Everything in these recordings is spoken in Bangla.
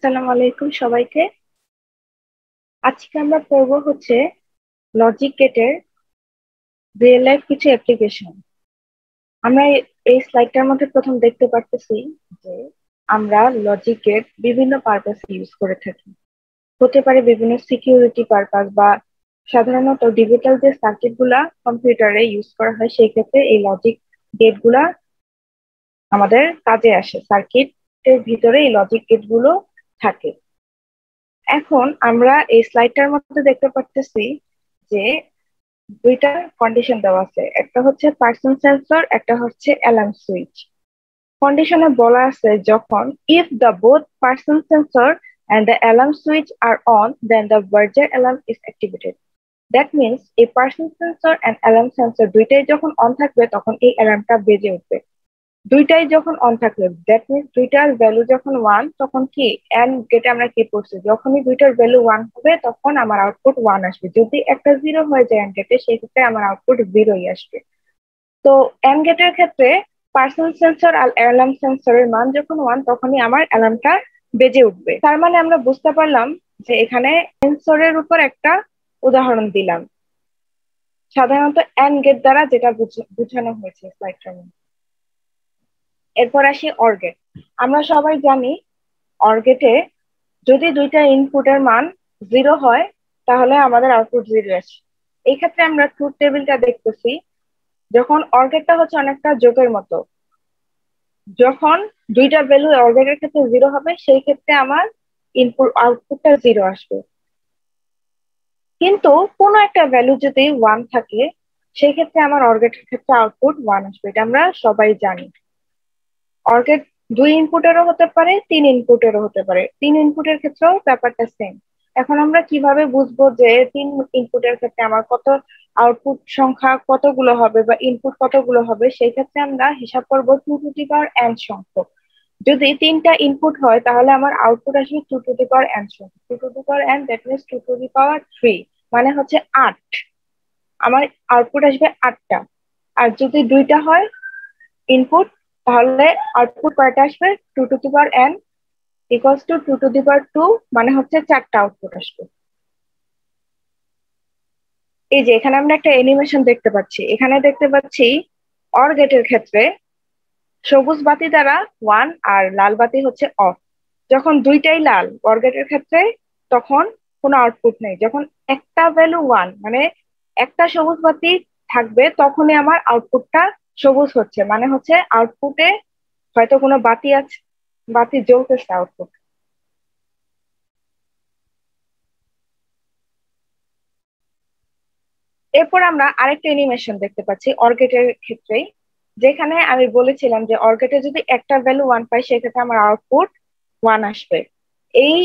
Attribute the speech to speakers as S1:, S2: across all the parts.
S1: আসসালামু আলাইকুম সবাইকে। আজকে আমরা পড়বো হচ্ছে লজিক গেটের রিয়েল লাইফ কিছু অ্যাপ্লিকেশন। আমরা এই স্লাইডটার মধ্যে প্রথম দেখতে পারতেছি যে আমরা লজিক গেট বিভিন্ন পারপাস ইউজ করে থাকি। হতে পারে বিভিন্ন সিকিউরিটি পারপাস বা সাধারণত ডিজিটাল যে সার্কিট গুলা কম্পিউটারে ইউজ করা হয় সেই ক্ষেত্রে এই লজিক গেট গুলা আমাদের কাজে আসে। সার্কিটের ভিতরে এই লজিক গেট গুলো থাকে। এখন আমরা এই স্লাইডটার মধ্যে দেখতে পারতেছি যে দুইটা কন্ডিশন দেওয়া আছে, একটা হচ্ছে পার্সন সেন্সর, একটা হচ্ছে অ্যালার্ম সুইচ। কন্ডিশনে বলা আছে যখন if the both person sensor and the alarm switch are on, then the verger alarm is activated. That means a person sensor and alarm sensor দুইটাই যখন অন থাকবে তখন এই অ্যালার্মটা বেজে উঠবে। দুইটাই যখন অন থাকবে দ্যাট মিনস দুইটার ভ্যালু যখন ওয়ান তখন কি এন্ড গেটে আমরা কি করছি, যখনই দুইটার ভ্যালু ওয়ান হবে তখন আমার আউটপুট ওয়ান আসবে। যদি একটা জিরো হয়ে যায় এন্ড গেটে সেই ক্ষেত্রে আমার আউটপুট জিরোই আসবে। তো এন্ড গেটের ক্ষেত্রে পার্সোনাল সেন্সর আর অ্যালার্ম সেন্সরের মান যখন ওয়ান তখনই আমার অ্যালার্মটা বেজে উঠবে। তার মানে আমরা বুঝতে পারলাম যে এখানে সেন্সরের উপর একটা উদাহরণ দিলাম, সাধারণত এন্ড গেট দ্বারা যেটা বোঝানো হয়েছে স্লাইডটার মধ্যে। এরপর আসি অর গেট। আমরা সবাই জানি অর গেটে যদি দুইটা ইনপুটের মান জিরো হয় তাহলে আমাদের আউটপুট জিরো আসে। এই ক্ষেত্রে আমরা ট্রুথ টেবিলটা দেখতেছি, যখন অর গেটটা হচ্ছে অনেকটা যোগের মতো। যখন দুইটা ভ্যালু অর গেটের ক্ষেত্রে জিরো হবে সেই ক্ষেত্রে আমার ইনপুট আউটপুটটা জিরো আসবে। কিন্তু কোনো একটা ভ্যালু যদি ওয়ান থাকে সেই ক্ষেত্রে আমার অর গেটের ক্ষেত্রে আউটপুট ওয়ান আসবে। এটা আমরা সবাই জানি। অর গেট দুই ইনপুটেরও হতে পারে, তিন ইনপুটেরও হতে পারে। তিন ইনপুটের ক্ষেত্রেও ব্যাপারটা সেম। এখন আমরা কিভাবে বুঝবো যে তিন ইনপুটের ক্ষেত্রে আমার কত আউটপুট সংখ্যা কতগুলো হবে বা ইনপুট কতগুলো হবে? সেই ক্ষেত্রে আমরা হিসাব করবো two to the power n সংখ্যক। যদি তিনটা ইনপুট হয় তাহলে আমার আউটপুট আসবে two to the power n সংখ্যক। Two to the power n that means two to the power three, মানে হচ্ছে আট। আমার আউটপুট আসবে আটটা। আর যদি দুইটা হয় ইনপুট তাহলে আউটপুট কয়টা আসবে? Two to the power n equals to two to the power two, মানে হচ্ছে চারটা আউটপুট আসবে। এই যে এখানে আমরা একটা অ্যানিমেশন দেখতে পাচ্ছি, এখানে দেখতে পাচ্ছি অর গেটের ক্ষেত্রে সবুজ বাতি দ্বারা ওয়ান আর লাল বাতি হচ্ছে অফ। যখন দুইটাই লাল অর গেটের ক্ষেত্রে তখন কোনো আউটপুট নেই। যখন একটা ভ্যালু ওয়ান মানে একটা সবুজ বাতি থাকবে তখনই আমার আউটপুটটা সবুজ হচ্ছে, মানে হচ্ছে আউটপুটে হয়তো কোনো বাতি আছে, বাতি জ্বলতেছে আউটপুট। এরপর আমরা আরেকটা অ্যানিমেশন দেখতে পাচ্ছি অর্গেটের ক্ষেত্রেই, যেখানে আমি বলেছিলাম যে অর্গেটে যদি একটা ভ্যালু ওয়ান পাই সেক্ষেত্রে আমার আউটপুট ওয়ান আসবে। এই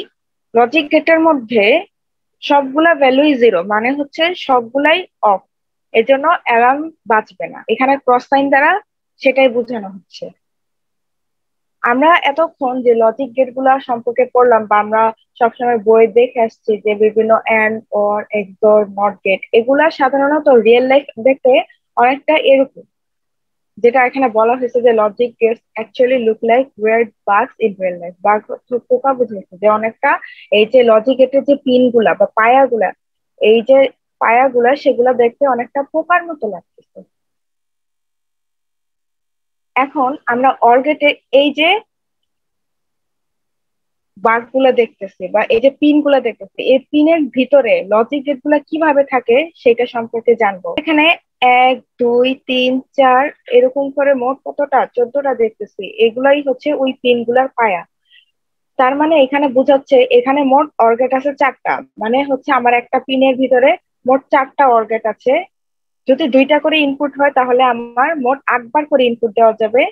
S1: লজিক গেটের মধ্যে সবগুলা ভ্যালুই জিরো, মানে হচ্ছে সবগুলাই অফ। এজন্য অ্যালার্ম বাজবে না। এখানে ক্রস সাইন দ্বারা সেটাই বোঝানো হচ্ছে। আমরা এতক্ষণ যে লজিক গেট গুলা সম্পর্কে পড়লাম বা আমরা সবসময় বই দেখে আসছি যে বিভিন্ন and or XOR not gate, এগুলা সাধারণত রিয়েল লাইফ দেখতে অনেকটা এরকম। যেটা এখানে বলা হয়েছে যে logic gates actually look like weird bugs in real life. Bug পোকা বুঝেছে যে অনেকটা এই যে লজিক গেটের যে পিন গুলা বা পায়াগুলা, এই যে পায়াগুলা সেগুলা দেখতে অনেকটা পোকার মতো লাগতেছে। এখন আমরা অর গেটে এই যে বাগ গুলা দেখতেছি বা এই যে পিন গুলা দেখতেছি, এই পিনের ভিতরে লজিক গেট গুলা কিভাবে থাকে সেটা সম্পর্কে জানবো। এখানে এক দুই তিন চার এরকম করে মোট কতটা, 14টা দেখতেছি, এগুলাই হচ্ছে ওই পিন গুলার পায়া। তার মানে এখানে বোঝাচ্ছে এখানে মোট অর্গেট আছে চারটা, মানে হচ্ছে আমার একটা পিনের ভিতরে মোট চারটা অর্গেট আছে। যদি দুইটা করে ইনপুট হয় তাহলে আমার মোট 8 বার করে ইনপুট দেওয়া যাবে।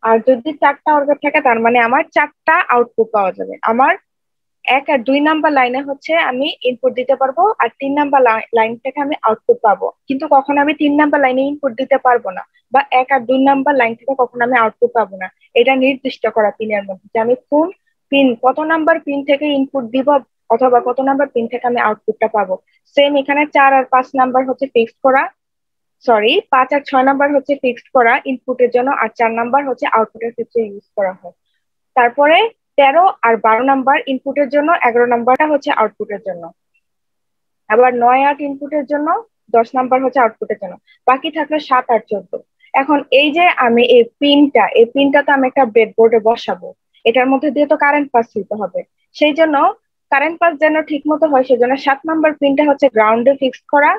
S1: আর যদি চারটা অর্গেট থাকে তার মানে আমার চারটা আউটপুট পাওয়া যাবে। আমার এক আর দুই নাম্বার লাইনে হচ্ছে আমি ইনপুট দিতে পারবো আর তিন নাম্বার লাইন থেকে আমি আউটপুট পাবো, কিন্তু কখনো আমি তিন নাম্বার লাইনে ইনপুট দিতে পারবো না বা এক আর দুই নাম্বার লাইন থেকে কখনো আমি আউটপুট পাবো না। এটা নির্দিষ্ট করা পিনের মধ্যে যে আমি কোন পিন কত নাম্বার পিন থেকে ইনপুট দিব অথবা কত নাম্বার পিন থেকে আমি আউটপুটটা পাবো। সেম এখানে 4 আর 5 নাম্বার হচ্ছে ফিক্সড করা, সরি 5 আর 6 নাম্বার হচ্ছে ফিক্সড করা ইনপুটের জন্য, আর 4 নাম্বার হচ্ছে আউটপুটের ক্ষেত্রে ইউজ করা হয়। তারপরে 13 আর 12 নাম্বার ইনপুটের জন্য, 11 নাম্বারটা হচ্ছে আউটপুটের জন্য। আবার 9, 8 ইনপুটের জন্য, 10 নাম্বার হচ্ছে আউটপুটের জন্য। বাকি থাকলো 7 আর 14। এখন এই যে আমি এই পিনটা তো আমি একটা ব্রেডবোর্ডে বসাবো, এটার মধ্যে দিয়ে তো কারেন্ট পাস দিতে হবে। সেই জন্য কারেন্ট পাস যেন ঠিক মতো হয়, সেজন্য 7 নাম্বার পিনটা হচ্ছে গ্রাউন্ডে ফিক্স করা,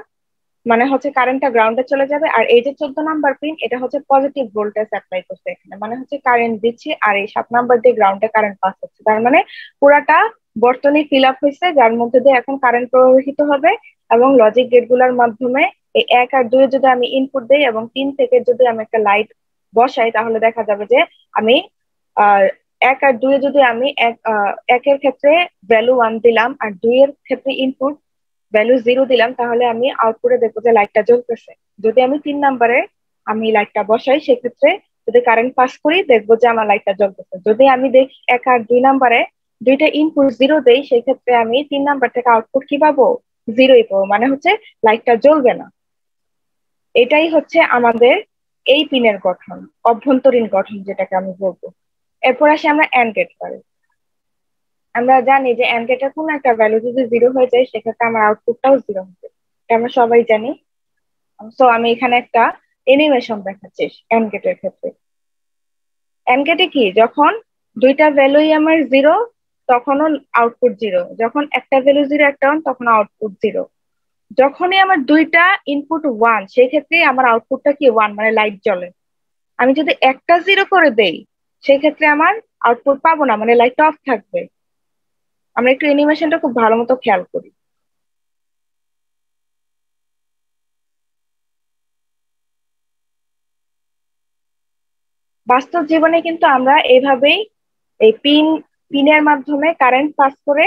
S1: মানে হচ্ছে কারেন্টটা গ্রাউন্ডে চলে যাবে। আর এই যে 14 নাম্বার পিন, এটা হচ্ছে পজিটিভ ভোল্টেজ অ্যাপ্লাই করছে এখানে, মানে হচ্ছে কারেন্ট দিচ্ছে, আর এই 7 নাম্বার দিয়ে গ্রাউন্ডে কারেন্ট পাস হচ্ছে। তার মানে পুরাটা বর্তনী ফিল আপ হয়েছে, যার মধ্যে দিয়ে এখন কারেন্ট প্রবাহিত হবে। এবং লজিক গেট গুলার মাধ্যমে এই 1 আর 2 যদি আমি ইনপুট দেই এবং 3 থেকে যদি আমি একটা লাইট বসাই, তাহলে দেখা যাবে যে আমি আহ 1 আর 2 যদি আমি একের ক্ষেত্রে ভ্যালু 1 দিলাম আর 2 এর ক্ষেত্রে ইনপুট ভ্যালু 0 দিলাম, তাহলে আমি আউটপুটে দেখবো যে লাইটটা জ্বলতেছে। যদি আমি 3 নাম্বারে আমি লাইটটা বসাই, সেক্ষেত্রে যদি কারেন্ট পাস করি, দেখবো যে আমার লাইটটা জ্বলতেছে। যদি আমি দেখি 1 আর 2 নাম্বারে দুইটা ইনপুট 0 দেই, সেক্ষেত্রে আমি 3 নাম্বার থেকে আউটপুট কি পাবো? 0ই পাবো, মানে হচ্ছে লাইটটা জ্বলবে না। এটাই হচ্ছে আমাদের এই পিনের গঠন, অভ্যন্তরীণ গঠন যেটাকে আমি বলবো। এরপর আসি আমরা এন্ড গেট পাই। আমরা জানি যে এন্ড গেটের কোনো একটা ভ্যালু যদি 0 হয়ে যায়, সেক্ষেত্রে আমার আউটপুটটাও 0 হবে, এটা আমরা সবাই জানি। তো আমি এখানে একটা অ্যানিমেশন দেখাচ্ছি এন্ড গেটের ক্ষেত্রে। এন্ড গেটে কি, যখন দুইটা ভ্যালুই আমার 0, তখনও আউটপুট 0। যখন একটা ভ্যালু 0 একটা 1, তখন আউটপুট 0। যখনই আমার দুইটা ইনপুট 1, সেই ক্ষেত্রে আমার আউটপুটটা কি 1, মানে লাইট জ্বলে। আমি যদি একটা 0 করে দেই, সেই ক্ষেত্রে আমার আউটপুট পাবো না, মানে লাইটটা অফ থাকবে। আমরা একটু অ্যানিমেশনটা খুব ভালো মতো খেয়াল করি। বাস্তব জীবনে কিন্তু আমরা এইভাবেই এই পিনের মাধ্যমে কারেন্ট পাস করে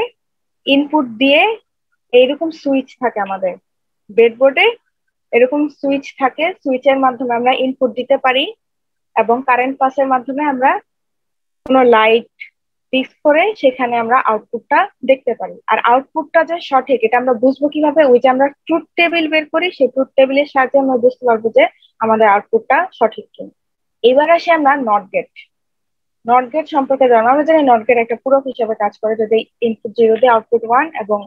S1: ইনপুট দিয়ে, এইরকম সুইচ থাকে আমাদের ব্রেডবোর্ডে, এরকম সুইচ থাকে, সুইচের মাধ্যমে আমরা ইনপুট দিতে পারি এবং কারেন্ট পাসের মাধ্যমে আমরা কোনো লাইট ফিক্স করে সেখানে আমরা আউটপুটটা দেখতে পারি। আর আউটপুটটা যে সঠিক, এটা আমরা বুঝবো কিভাবে? ওই যে আমরা ট্রুথ টেবিল বের করি, সেই ট্রুথ টেবিলের সাহায্যে আমরা বুঝতে পারবো যে আমাদের আউটপুটটা সঠিক কিনা। এবার আসি আমরা নট গেট। নট গেট সম্পর্কে জানো, আমরা জানি নট গেট একটা পূরক হিসেবে কাজ করে, যদি ইনপুট 0 দিয়ে আউটপুট 1 এবং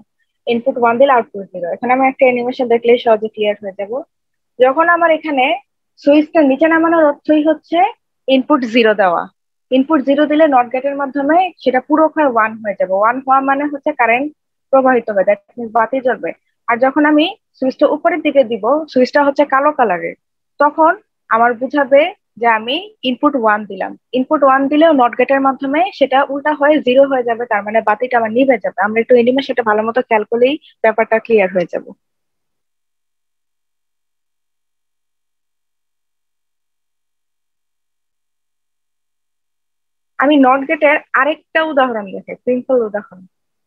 S1: ইনপুট 1 দিলে আউটপুট 0। এখানে আমি একটা অ্যানিমেশন দেখলেই সহজে ক্লিয়ার হয়ে যাব। যখন আমার এখানে সুইচটা নিচে নামানোর অর্থই হচ্ছে ইনপুট 0 দেওয়া। ইনপুট 0 দিলে নট গেটের মাধ্যমে সেটা পূরক হয়ে 1 হয়ে যাবে। 1 হওয়া মানে হচ্ছে কারেন্ট প্রবাহিত হবে, দ্যাট মিন্স বাতি জ্বলবে। আর যখন আমি সুইচটা উপরের দিকে দিব, সুইচটা হচ্ছে কালো কালারের, তখন আমার বুঝাবে যে আমি ইনপুট 1 দিলাম। ইনপুট 1 দিলেও নট গেটের মাধ্যমে সেটা উল্টা হয়ে 0 হয়ে যাবে, তার মানে বাতিটা আমার নিভে যাবে। আমরা একটু অ্যানিমেশনটা ভালো মতো খেয়াল করলেই ব্যাপারটা ক্লিয়ার হয়ে যাবে। আমি নট গেটের আরেকটা উদাহরণ দেখাই, সিম্পল উদাহরণ।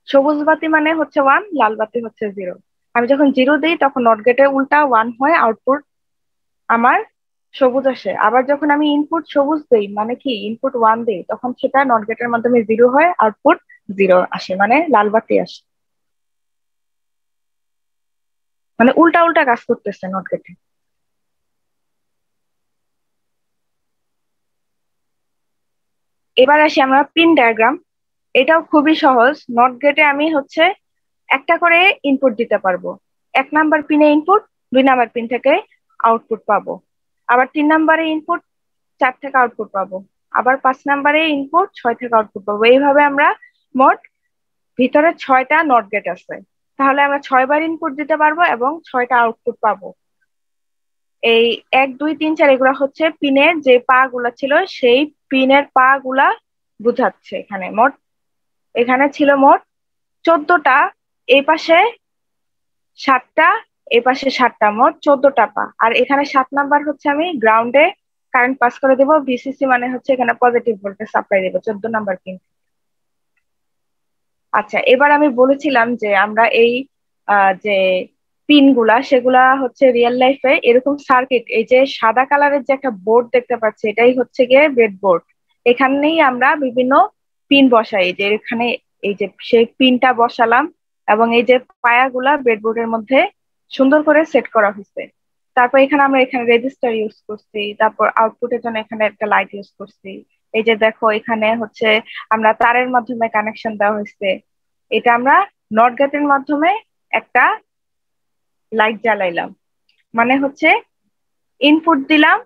S1: সবুজ বাতি মানে হচ্ছে 1, লাল বাতি হচ্ছে 0। আমি যখন 0 দিই, তখন নট গেটের উল্টা 1 হয়, আউটপুট আমার সবুজ আসে। আবার যখন আমি ইনপুট সবুজ দিই, মানে কি ইনপুট 1 দিই, তখন সেটা নট গেটের মাধ্যমে 0 হয়, আউটপুট 0 আসে, মানে লাল বাতি আসে। মানে উল্টা উল্টা কাজ করতেছে নট গেটে। এবার আসি আমরা পিন ডায়াগ্রাম। এটাও খুবই সহজ। নট গেটে আমি হচ্ছে একটা করে ইনপুট দিতে পারবো। 1 নাম্বার পিনে ইনপুট, 2 নাম্বার পিন থেকে আউটপুট পাবো। আবার 3 নাম্বারে ইনপুট, 4 থেকে আউটপুট পাবো। আবার 5 নাম্বারে ইনপুট, 6 থেকে আউটপুট পাবো। এইভাবে আমরা মোট ভিতরে 6টা নট গেট আছে। তাহলে আমরা 6 বার ইনপুট দিতে পারবো এবং 6টা আউটপুট পাবো। এই 1, 2, 3, 4 এগুলা হচ্ছে পিনের যে পা গুলা ছিল, সেই পিনের পা গুলা বুঝাচ্ছে। এখানে ছিল মোট 14টা, এই পাশে 7টা, এই পাশে 7টা, মোট 14টা পা। আর এখানে 7 নাম্বার হচ্ছে আমি গ্রাউন্ডে কারেন্ট পাস করে দেবো, ভিসিসি মানে হচ্ছে এখানে পজিটিভ ভোল্টেজ সাপ্লাই দেবো 14 নাম্বার পিন। আচ্ছা, এবার আমি বলেছিলাম যে আমরা এই যে পিন গুলা, সেগুলা হচ্ছে রিয়েল লাইফে এরকম সার্কিট, এই যে সাদা কালারের যে একটা বোর্ড দেখতে পাচ্ছি, এটাই হচ্ছে গিয়ে ব্রেডবোর্ড। এখানেই আমরা বিভিন্ন পিন বসাই, যে এখানে এই যে সেই পিনটা বসালাম এবং এই যে পায়াগুলা ব্রেডবোর্ডের মধ্যে সুন্দর করে সেট করা হয়েছে। তারপর এখানে আমরা এখানে রেজিস্টার ইউজ করছি, তারপর আউটপুটের জন্য এখানে একটা লাইট ইউজ করছি। এই যে দেখো এখানে হচ্ছে আমরা তারের মাধ্যমে কানেকশন দেওয়া হয়েছে, এটা আমরা নট গেটের মাধ্যমে একটা লাইট জ্বালাইলাম, মানে হচ্ছে ইনপুট দিলাম,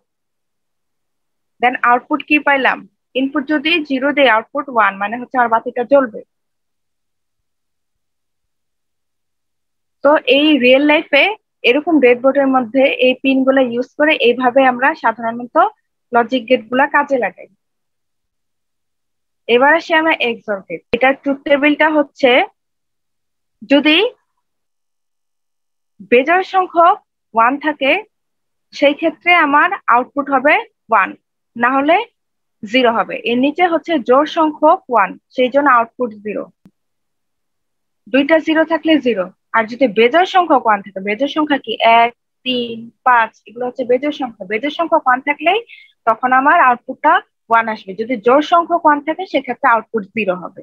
S1: দেন আউটপুট কি পাইলাম, ইনপুট যদি 0 দেয় আউটপুট 1, মানে হচ্ছে আমার বাতিটা জ্বলবে। তো এই রিয়েল লাইফে এরকম ব্রেডবোর্ডের মধ্যে এই পিন গুলা ইউজ করে এইভাবে আমরা সাধারণত লজিক গেট গুলা কাজে লাগাই। এবার আসি আমরা এক্সঅর গেট। এটার ট্রুথ টেবিলটা হচ্ছে, যদি বেজোড় সংখ্যক 1 থাকে সেই ক্ষেত্রে আমার আউটপুট হবে 1, না হলে 0 হবে। এর নিচে হচ্ছে জোড় সংখ্যক 1, সেই জন্য আউটপুট 0। দুইটা 0 থাকলে 0। আর যদি বেজোড় সংখ্যক 1 থাকে, বেজোড় সংখ্যা কি 1, 3, 5, এগুলো হচ্ছে বেজোড় সংখ্যা, বেজোড় সংখ্যক 1 থাকলেই তখন আমার আউটপুটটা 1 আসবে। যদি জোড় সংখ্যক 1 থাকে সেক্ষেত্রে আউটপুট 0 হবে।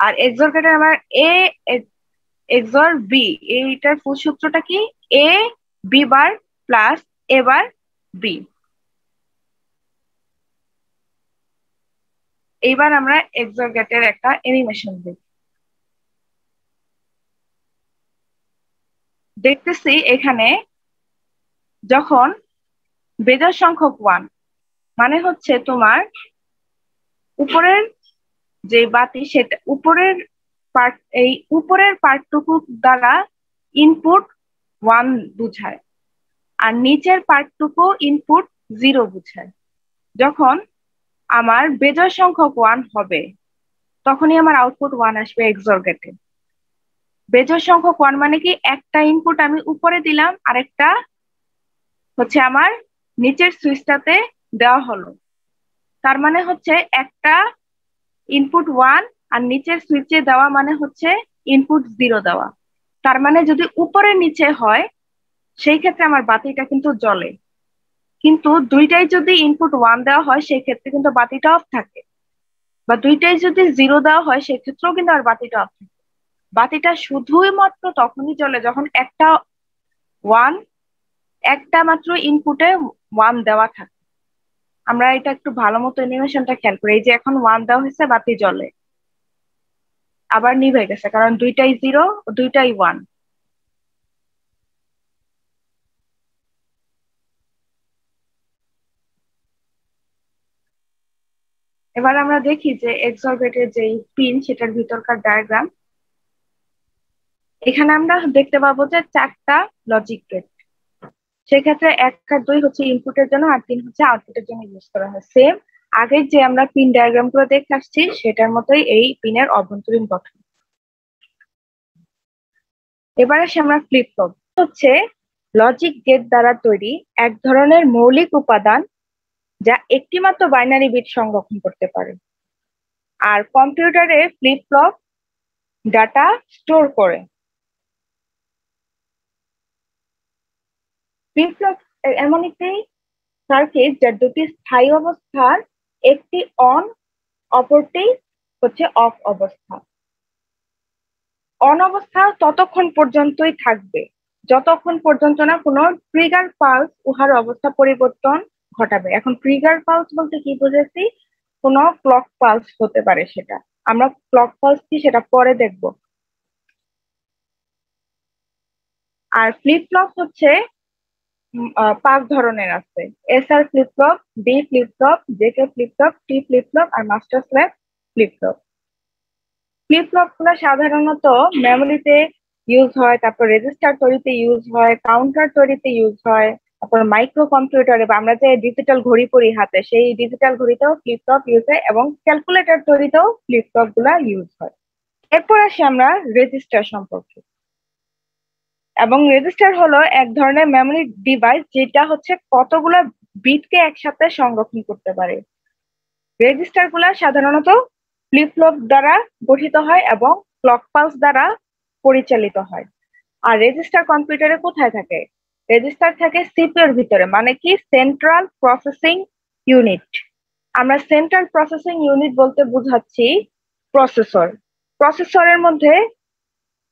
S1: আর এক্সর গেটে আমার এ এক্সর বি, এইটার ফুল সূত্রটা কি, এ বি বার প্লাস এ বার বি। এইবার আমরা এক্সর গেটের একটা অ্যানিমেশন দেখতেছি। এখানে যখন বেজোড় সংখ্যক 1, মানে হচ্ছে তোমার উপরের যে বাতি সেটা উপরের পার্ট, এই উপরের পার্টটুকু দ্বারা ইনপুট 1 বুঝায়, আর নিচের পার্টটুকু ইনপুট 0 বুঝায়। যখন আমার বেজোড় সংখ্যক 1 হবে তখনই আমার আউটপুট 1 আসবে এক্সর গেটে। বেজোড় সংখ্যক 1 মানে কি, একটা ইনপুট আমি উপরে দিলাম আর একটা হচ্ছে আমার নিচের সুইচটাতে দেওয়া হলো, তার মানে হচ্ছে একটা ইনপুট 1 আর নিচের সুইচে দেওয়া মানে হচ্ছে ইনপুট 0 দেওয়া। তার মানে যদি উপরে নিচে হয় সেই ক্ষেত্রে আমার বাতিটা কিন্তু জ্বলে, কিন্তু দুইটাই যদি ইনপুট 1 দেওয়া হয় সেই ক্ষেত্রে কিন্তু বাতিটা অফ থাকে, বা দুইটাই যদি 0 দেওয়া হয় সেক্ষেত্রেও কিন্তু আর বাতিটা অফ থাকে। বাতিটা শুধুই মাত্র তখনই জ্বলে যখন একটা 1, একটা মাত্র ইনপুটে 1 দেওয়া থাকে। আমরা এটা একটু ভালো মতো অ্যানিমেশনটা খেয়াল করি। এই যে এখন 1 দেওয়া হয়েছে, বাতি জ্বলে, আবার নিভে গেছে, কারণ দুইটাই 0, দুইটাই 1। এবার আমরা দেখি যে এক্সর গেটের যে পিন সেটার ভিতরকার ডায়াগ্রাম। এখানে আমরা দেখতে পাবো যে 4টা লজিক গেট। সেক্ষেত্রে 1 আর 2 হচ্ছে ইনপুটের জন্য, আর 3 হচ্ছে আউটপুটের জন্য ইউজ করা হয়। সেম আগের যে আমরা পিন ডায়াগ্রাম গুলো দেখে আসছি সেটার মতোই এই পিনের অভ্যন্তরীণ গঠন। এবার আসি আমরা ফ্লিপ ফ্লপ। হচ্ছে লজিক গেট দ্বারা তৈরি এক ধরনের মৌলিক উপাদান যা একটি মাত্র বাইনারি বিট সংরক্ষণ করতে পারে। আর কম্পিউটারে ফ্লিপ ফ্লপ ডাটা স্টোর করে। ফ্লিপ ফ্লপ এমন একটি সার্কিট যার দুটি স্থায়ী অবস্থার একটি অন, অপরটি হচ্ছে অফ অবস্থা। অন অবস্থা ততক্ষণ পর্যন্তই থাকবে যতক্ষণ পর্যন্ত না কোনো ট্রিগার পালস উহার অবস্থা পরিবর্তন ঘটাবে। এখন ট্রিগার পালস বলতে কি বুঝেছি, কোনো ক্লক পালস হতে পারে, সেটা আমরা ক্লক পালস কি সেটা পরে দেখব। আর ফ্লিপ ফ্লপ হচ্ছে 5 ধরনের আছে: SR flip flop, D flip flop, JK flip flop, T flip flop আর master slave flip flop. Flip flop গুলো সাধারণত মেমোরিতে ইউজ হয়, তারপর রেজিস্টার তৈরিতে ইউজ হয়, কাউন্টার তৈরিতে ইউজ হয়, তারপর মাইক্রো কম্পিউটারে বা আমরা যে ডিজিটাল ঘড়ি পরি হাতে সেই ডিজিটাল ঘড়িতেও ফ্লিপ ফ্লপ ইউজ হয়, এবং ক্যালকুলেটর তৈরিতেও ফ্লিপ ফ্লপ গুলা ইউজ হয়। এরপর আসি আমরা রেজিস্টার সম্পর্কে। এবং রেজিস্টার হলো এক ধরনের মেমোরি ডিভাইস যেটা হচ্ছে কতগুলা বিটকে একসাথে সংরক্ষণ করতে পারে। রেজিস্টার গুলা সাধারণত ফ্লিপ ফ্লপ দ্বারা গঠিত হয় এবং ক্লক পালস দ্বারা পরিচালিত হয়। আর রেজিস্টার কম্পিউটারে কোথায় থাকে? রেজিস্টার থাকে সিপিইউ এর ভিতরে, মানে কি সেন্ট্রাল প্রসেসিং ইউনিট। আমরা সেন্ট্রাল প্রসেসিং ইউনিট বলতে বুঝাচ্ছি প্রসেসর। প্রসেসরের মধ্যে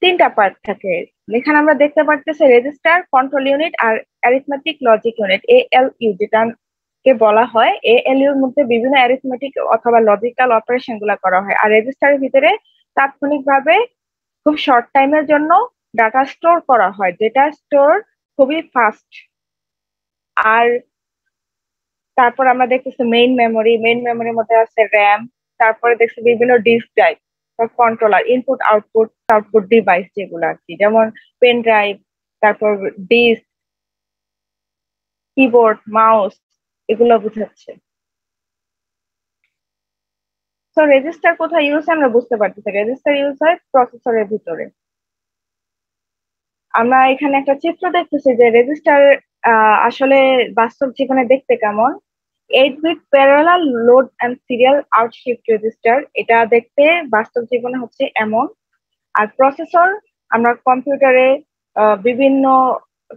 S1: 3টা পার্ট থাকে। এখানে আমরা দেখতে পারতেছি রেজিস্টার, কন্ট্রোল ইউনিট আর অ্যারিথমেটিক লজিক ইউনিট, এএলইউ, যেটা কে বলা হয়। এএলইউ এর মধ্যে বিভিন্ন অ্যারিথমেটিক অথবা লজিক্যাল অপারেশন গুলা করা হয়, আর রেজিস্টারের ভিতরে তাৎক্ষণিকভাবে খুব শর্ট টাইমের জন্য ডাটা স্টোর করা হয়, যেটা স্টোর খুবই ফাস্ট। আর তারপর আমরা দেখতেছি মেইন মেমোরির মধ্যে আছে র্যাম, তারপরে দেখছি বিভিন্ন ডিস্ক ড্রাইভ বা controller, input output output device যেগুলো আর কি, যেমন পেন ড্রাইভ, তারপর ডিস্ক, কিবোর্ড, মাউস, এগুলো বুঝাচ্ছে। তো রেজিস্টার কোথায় ইউজ হয় আমরা বুঝতে পারতেছি, রেজিস্টার ইউজ হয় প্রসেসরের ভিতরে। আমরা এখানে একটা চিত্র দেখতেছি যে রেজিস্টার আসলে বাস্তব জীবনে দেখতে কেমন। 8 bit parallel load and serial outshift register, এটা দেখতে বাস্তব জীবনে হচ্ছে এমন। আর প্রসেসর, আমরা কম্পিউটারে বিভিন্ন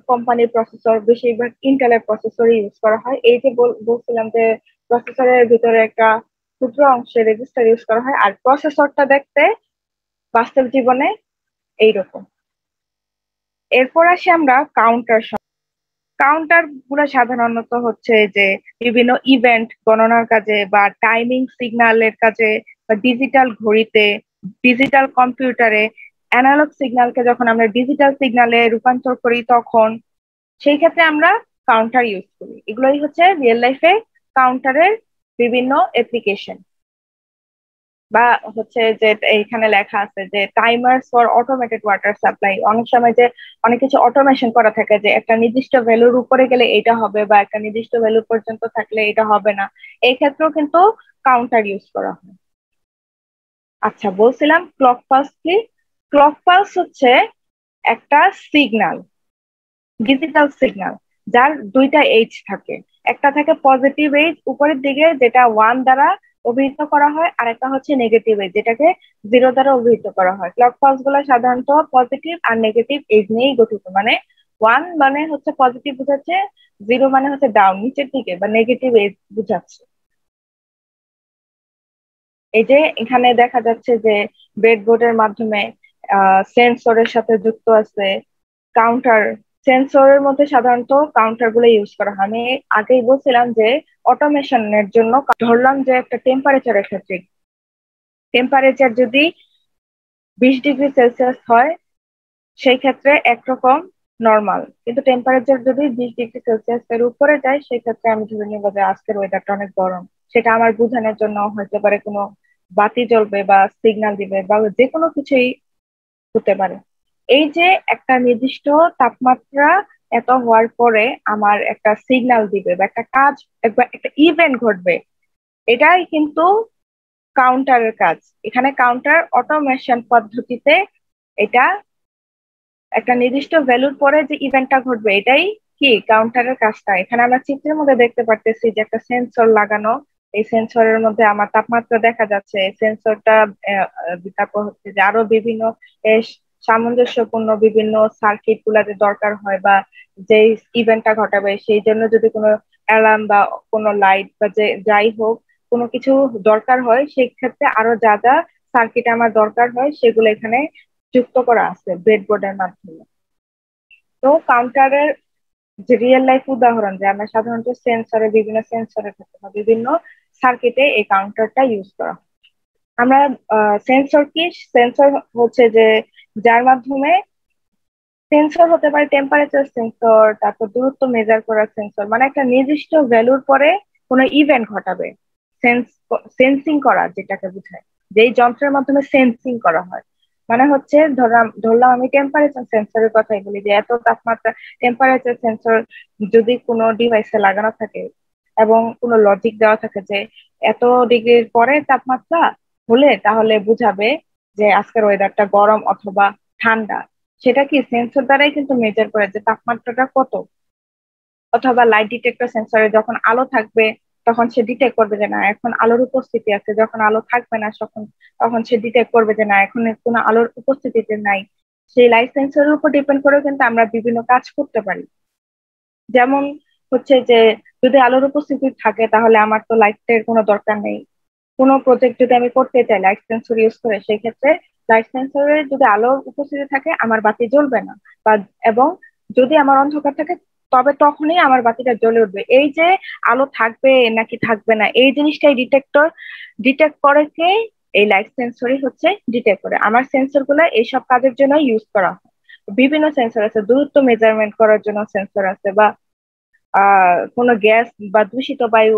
S1: কোম্পানির প্রসেসর, বেশিরভাগ ইন্টেলের প্রসেসর ইউজ করা হয়। এই যে বলছিলাম যে প্রসেসরের ভিতরে একটা ক্ষুদ্র অংশে রেজিস্টার ইউজ করা হয়, আর প্রসেসরটা দেখতে বাস্তব জীবনে এইরকম। এরপর আসি আমরা কাউন্টার। কাউন্টার গুলো সাধারণত হচ্ছে যে বিভিন্ন ইভেন্ট গণনার কাজে বা টাইমিং সিগন্যালের কাজে বা ডিজিটাল ঘড়িতে, ডিজিটাল কম্পিউটারে অ্যানালগ সিগন্যালকে যখন আমরা ডিজিটাল সিগন্যালে রূপান্তর করি তখন সেই ক্ষেত্রে আমরা কাউন্টার ইউজ করি। এগুলোই হচ্ছে রিয়েল লাইফে কাউন্টারের বিভিন্ন অ্যাপ্লিকেশন। বা হচ্ছে যে এইখানে লেখা আছে যে timer for automated water supply, অনেক সময় যে অনেক কিছু অটোমেশন করা থাকে যে একটা নির্দিষ্ট ভ্যালুর উপরে গেলে এটা হবে বা একটা নির্দিষ্ট ভ্যালু পর্যন্ত থাকলে এটা হবে না, এই ক্ষেত্রেও কিন্তু কাউন্টার ইউজ করা হয়। আচ্ছা, বলছিলাম ক্লক পালস কি? ক্লক পালস হচ্ছে একটা সিগন্যাল, ডিজিটাল সিগন্যাল, যার দুইটা এইজ থাকে। একটা থাকে পজিটিভ এইজ উপরের দিকে, যেটা 1 দ্বারা অভিহিত করা হয়, আর একটা হচ্ছে নেগেটিভ এইজ, যেটাকে 0 দ্বারা অভিহিত করা হয়। ক্লক পালস গুলো সাধারণত পজিটিভ আর নেগেটিভ এইজ নিয়েই গঠিত, মানে 1 মানে হচ্ছে পজিটিভ বোঝাচ্ছে, 0 মানে হচ্ছে ডাউন নিচের দিকে বা নেগেটিভ এইজ বোঝাচ্ছে। এই যে এখানে দেখা যাচ্ছে যে ব্রেডবোর্ডের মাধ্যমে সেন্সরের সাথে যুক্ত আছে কাউন্টার। সেন্সরের মধ্যে সাধারণত কাউন্টার গুলো ইউজ করা হয়। আমি আগেই বলছিলাম যে অটোমেশনের জন্য ধরলাম যে একটা টেম্পারেচারের ক্ষেত্রে, টেম্পারেচার যদি 20 ডিগ্রি সেলসিয়াস হয় সেই ক্ষেত্রে একরকম নর্মাল, কিন্তু টেম্পারেচার যদি 20 ডিগ্রি সেলসিয়াস এর উপরে যায় সেই ক্ষেত্রে আমি ধরে নিব যে আজকের ওয়েদারটা অনেক গরম। সেটা আমার বোঝানোর জন্য হতে পারে কোনো বাতি জ্বলবে বা সিগন্যাল দিবে বা যে কোনো কিছুই হতে পারে। এই যে একটা নির্দিষ্ট তাপমাত্রা এত হওয়ার পরে আমার একটা সিগন্যাল দিবে বা একটা কাজ, একবার একটা ইভেন্ট ঘটবে, এটাই কিন্তু কাউন্টারের কাজ। এখানে কাউন্টার অটোমেশন পদ্ধতিতে এটা একটা নির্দিষ্ট ভ্যালুর পরে যে ইভেন্টটা ঘটবে এটাই কি কাউন্টারের কাজটা। এখানে আমরা চিত্রের মধ্যে দেখতে পারতেছি যে একটা সেন্সর লাগানো, এই সেন্সরের মধ্যে আমার তাপমাত্রা দেখা যাচ্ছে। এই সেন্সরটা তারপর হচ্ছে যে আরো বিভিন্ন আহ, সামঞ্জস্যপূর্ণ বিভিন্ন সার্কিট গুলাতে দরকার হয়, বা যে ইভেন্টটা ঘটাবে সেই জন্য যদি কোনো অ্যালার্ম বা কোনো লাইট বা যে যাই হোক কোনো কিছু দরকার হয়, সেই ক্ষেত্রে আরো যা যা সার্কিট আমার দরকার হয় সেগুলো এখানে যুক্ত করা আছে ব্রেডবোর্ডের মাধ্যমে। তো কাউন্টারের যে রিয়েল লাইফ উদাহরণ, যে আমরা সাধারণত সেন্সরে, বিভিন্ন সেন্সরের ক্ষেত্রে বা বিভিন্ন সার্কিটে এই কাউন্টারটা ইউজ করা হয়। আমরা সেন্সর কি? সেন্সর হচ্ছে যে যার মাধ্যমে, সেন্সর হতে পারে টেম্পারেচার সেন্সর, তারপর দূরত্ব মেজার করার সেন্সর, মানে একটা নির্দিষ্ট ভ্যালুর পরে কোনো ইভেন্ট ঘটাবে। সেন্স সেন্সিং করা যেটাকে বোঝায়, যেই যন্ত্রের মাধ্যমে সেন্সিং করা হয়। মানে হচ্ছে ধরলাম ধরলাম আমি টেম্পারেচার সেন্সরের কথাই বলি, যে এত তাপমাত্রা, টেম্পারেচার সেন্সর যদি কোনো ডিভাইসে লাগানো থাকে এবং কোনো লজিক দেওয়া থাকে যে এত ডিগ্রির পরে তাপমাত্রা হলে তাহলে বুঝাবে যে আজকের ওয়েদারটা গরম অথবা ঠান্ডা, সেটা কি সেন্সর দ্বারাই কিন্তু মেজার করে যে তাপমাত্রাটা কত। অথবা লাইট ডিটেক্টর সেন্সরে যখন আলো থাকবে তখন সে ডিটেক্ট করবে যে না এখন আলোর উপস্থিতি আছে, যখন আলো থাকবে না তখন তখন সে ডিটেক্ট করবে যে না এখন কোনো আলোর উপস্থিতিতে নাই। সেই লাইট সেন্সরের উপর ডিপেন্ড করে কিন্তু আমরা বিভিন্ন কাজ করতে পারি। যেমন হচ্ছে যে যদি আলোর উপস্থিতি থাকে তাহলে আমার তো লাইটের কোনো দরকার নেই। কোনো প্রজেক্ট যদি আমি করতে চাই লাইট সেন্সর ইউজ করে, সেই ক্ষেত্রে লাইট সেন্সরের যদি আলোর উপস্থিতি থাকে আমার বাতি জ্বলবে না, বা এবং যদি আমার অন্ধকার থাকে তবে তখনই আমার বাতিটা জ্বলে উঠবে। এই যে আলো থাকবে নাকি থাকবে না, এই জিনিসটাই ডিটেক্ট করে কে? এই লাইট সেন্সরই হচ্ছে ডিটেক্ট করে। আমার সেন্সর গুলো এইসব কাজের জন্য ইউজ করা হয়। বিভিন্ন সেন্সর আছে, দূরত্ব মেজারমেন্ট করার জন্য সেন্সর আছে, বা কোনো গ্যাস বা দূষিত বায়ু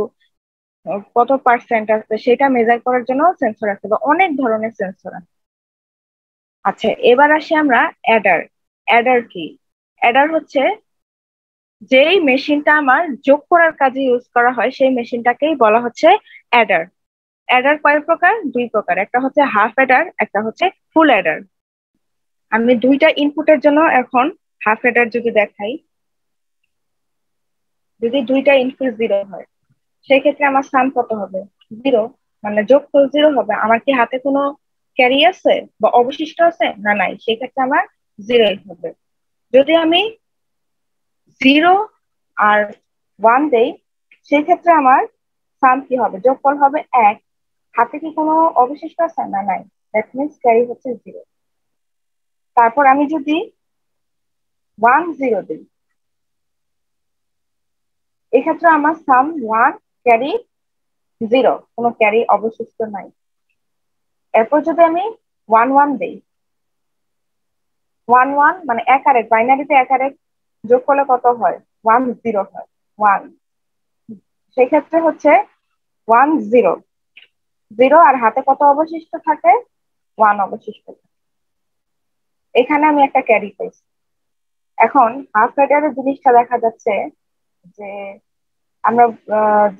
S1: কত পার্সেন্ট আছে সেটা মেজার করার জন্য সেন্সর আছে, বা অনেক ধরনের সেন্সর আছে। আচ্ছা, এবার আসি আমরা অ্যাডার। অ্যাডার কি? অ্যাডার হচ্ছে যেই মেশিনটা আমার যোগ করার কাজে ইউজ করা হয় সেই মেশিনটাকেই বলা হচ্ছে অ্যাডার। অ্যাডার কয় প্রকার? দুই প্রকার, একটা হচ্ছে হাফ অ্যাডার, একটা হচ্ছে ফুল অ্যাডার। আমি দুইটা ইনপুটের জন্য এখন হাফ অ্যাডার যদি দেখাই, যদি দুইটা ইনপুট জিরো হয় সেই ক্ষেত্রে আমার সাম কত হবে? জিরো, মানে যোগফল জিরো হবে। আমার কি হাতে কোনো ক্যারি আছে বা অবশিষ্ট আছে? না, নাই, সেই ক্ষেত্রে আমার জিরোই হবে। যদি আমি জিরো আর ওয়ান দেই সেই ক্ষেত্রে আমার সাম কি হবে? যোগফল হবে এক। হাতে কি কোনো অবশিষ্ট আছে? না, নাই, দ্যাট মিনস ক্যারি হচ্ছে জিরো। তারপর আমি যদি ওয়ান জিরো দিই এক্ষেত্রে আমার সাম ওয়ান, ক্যারি জিরো, কোনো ক্যারি অবশিষ্ট নাই। এরপর যদি আমি ওয়ান ওয়ান দিই, ওয়ান ওয়ান মানে এক আর এক, বাইনারিতে এক আর এক যোগ করলে কত হয়? ওয়ান জিরো হয়, ওয়ান। সেক্ষেত্রে হচ্ছে ওয়ান জিরো, জিরো আর হাতে কত অবশিষ্ট থাকে? ওয়ান অবশিষ্ট থাকে। এখানে আমি একটা ক্যারি পাইছি। এখন হাফ অ্যাডারের জিনিসটা দেখা যাচ্ছে যে আমরা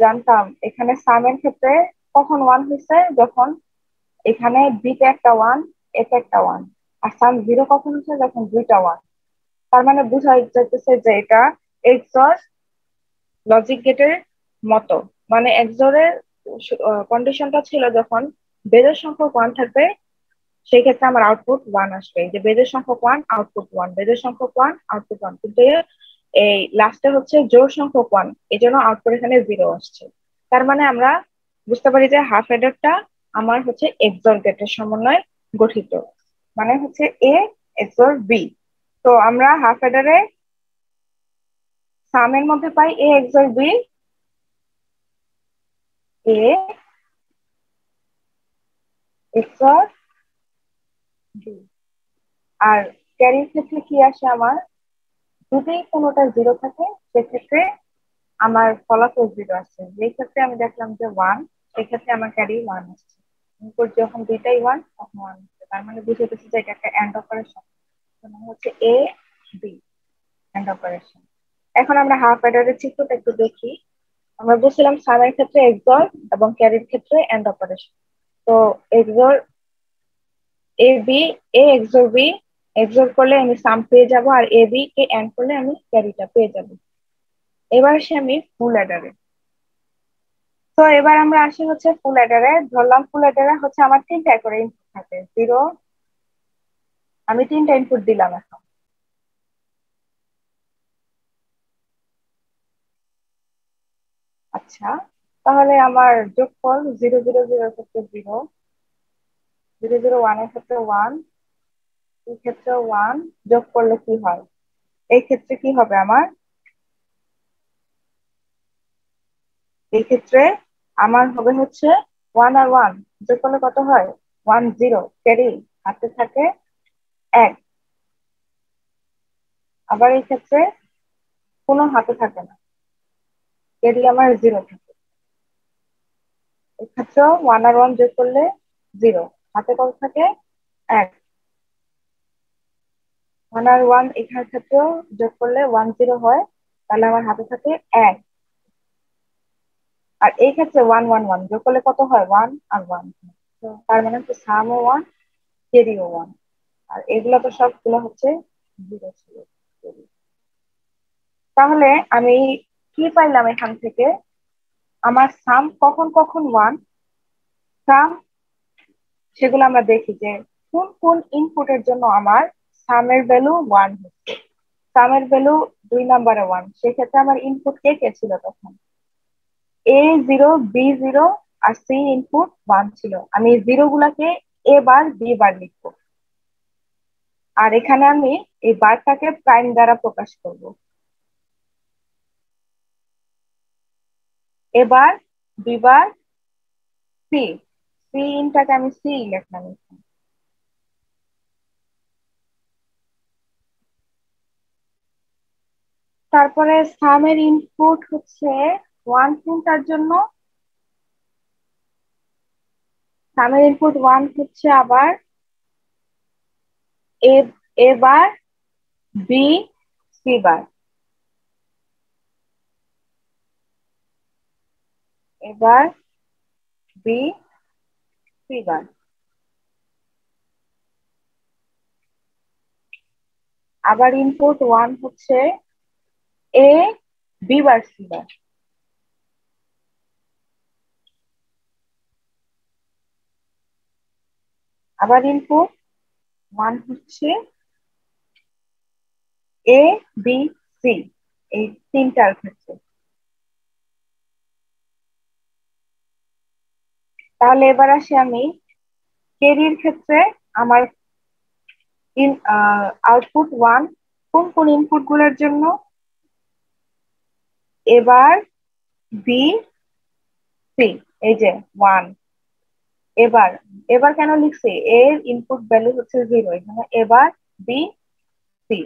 S1: জানতাম এখানে সামের ক্ষেত্রে কখন ওয়ান হয়েছে, যখন এখানে বিতে একটা ওয়ান, এতে একটা ওয়ান। আর সাম জিরো কখন হচ্ছে? যখন দুইটা ওয়ান। তার মানে বোঝা যাইতেছে যে এটা এক্সর লজিক গেটের মতো। মানে এক্সরের কন্ডিশনটা ছিল যখন বেজের সংখ্যক ওয়ান থাকবে সেই ক্ষেত্রে আমার আউটপুট ওয়ান আসবে। এই যে বেজের সংখ্যক ওয়ান, আউটপুট ওয়ান, বেজের সংখ্যক ওয়ান, আউটপুট ওয়ান। কিন্তু এই লাস্টে হচ্ছে জোড় সংখ্যক ওয়ান, এই জন্য আউটপুট এখানে জিরো আসছে। তার মানে আমরা বুঝতে পারি যে হাফ অ্যাডারটা আমার হচ্ছে এক্সর গেটের সমন্বয়ে গঠিত। মানে হচ্ছে এ এক্সর বি। তো আমরা হাফ অ্যাডারে সামের মধ্যে পাই এ এক্সর বি, এ এক্সর বি। আর ক্যারির ক্ষেত্রে কি আসে আমার? যদি কোনোটা জিরো থাকে সেক্ষেত্রে আমার ফলাফল জিরো আসছে। যেই ক্ষেত্রে আমি দেখলাম যে ওয়ান, সেক্ষেত্রে আমার ক্যারি ওয়ান আসছে। ইনপুট যখন দুইটাই ওয়ান তখন ওয়ান আসছে। তার মানে বুঝে গেছি যে এটা একটা এন্ড অপারেশন। মানে হচ্ছে এ বি, এন্ড অপারেশন। এখন আমরা হাফ অ্যাডারের চিত্রটা একটু দেখি। আমরা বলছিলাম সামের ক্ষেত্রে এক্সর এবং ক্যারির ক্ষেত্রে এন্ড অপারেশন। তো XOR A B, A XOR B, XOR করলে আমি সাম পেয়ে যাব, আর এ বি কে এন্ড করলে আমি ক্যারিটা পেয়ে যাব। এবার আসি আমি ফুল অ্যাডারে। তো এবার আমরা আসি হচ্ছে ফুল অ্যাডারে। ধরলাম ফুল অ্যাডারে হচ্ছে আমার তিনটা করে ইনপুট থাকে, জিরো। আমি তিনটা ইনপুট দিলাম এখন। আচ্ছা, তাহলে আমার যোগফল জিরো জিরো জিরো ক্ষেত্রে জিরো, জিরো জিরো ওয়ানের ক্ষেত্রে ওয়ান, এই ক্ষেত্রে ওয়ান, যোগ করলে কি হয়? এই ক্ষেত্রে কি হবে আমার? এই ক্ষেত্রে আমার হবে হচ্ছে ওয়ান আর ওয়ান যোগ করলে কত হয়? ওয়ান জিরো, ক্যারি হাতে থাকে এক। আবার এই ক্ষেত্রে কোনো হাতে থাকে না, ক্যারি আমার জিরো থাকে। এক্ষেত্রে ওয়ান আর ওয়ান যোগ করলে জিরো, হাতে কত থাকে? এক। ওয়ান আর ওয়ান এখানে ক্ষেত্রেও যোগ করলে ওয়ান জিরো হয়, তাহলে আমার হাতে থাকে এক। আর এই ক্ষেত্রে ওয়ান ওয়ান ওয়ান যোগ করলে কত হয়? ওয়ান আর ওয়ান। তো তার মানে হচ্ছে সামও ওয়ান, কেরিও ওয়ান। আর এগুলো তো সবগুলো হচ্ছে জিরো ছিল। তাহলে আমি কি পাইলাম এখান থেকে? আমার সাম কখন কখন ওয়ান, সাম সেগুলো আমরা দেখি যে কোন কোন ইনপুটের জন্য আমার সামের ভ্যালু ওয়ান হচ্ছে। সামের ভ্যালু দুই নাম্বারে ওয়ান, সেক্ষেত্রে আমার ইনপুট কে কে ছিল তখন? এ জিরো, বি জিরো, আর সি ইনপুট ওয়ান ছিল। আমি জিরো গুলাকে এ বার বি বার লিখবো, আর এখানে আমি এই বারটাকে প্রাইম দ্বারা প্রকাশ করব। এবার দুইবার সি, সি ইনটাকে আমি সি লিখলাম এখানে। তারপরে সামের ইনপুট হচ্ছে ওয়ান কোনটার জন্য, সামের ইনপুট ওয়ান হচ্ছে আবার এ, এ বার বি সি বার, এবার বি সি বার। আবার ইনপুট ওয়ান হচ্ছে এ বি বার সি বার, আবার ইনপুট ওয়ান হচ্ছে এ বি সি, এই তিনটার ক্ষেত্রে। তাহলে এবার আসি আমি কেরির ক্ষেত্রে। আমার ইন আউটপুট ওয়ান কোন কোন ইনপুট গুলোর জন্য, এবার বি সি, এই যে ওয়ান। এবার এবার কেন লিখছি, এর ইনপুট ভ্যালু হচ্ছে জিরো, এখানে এবার বি সি,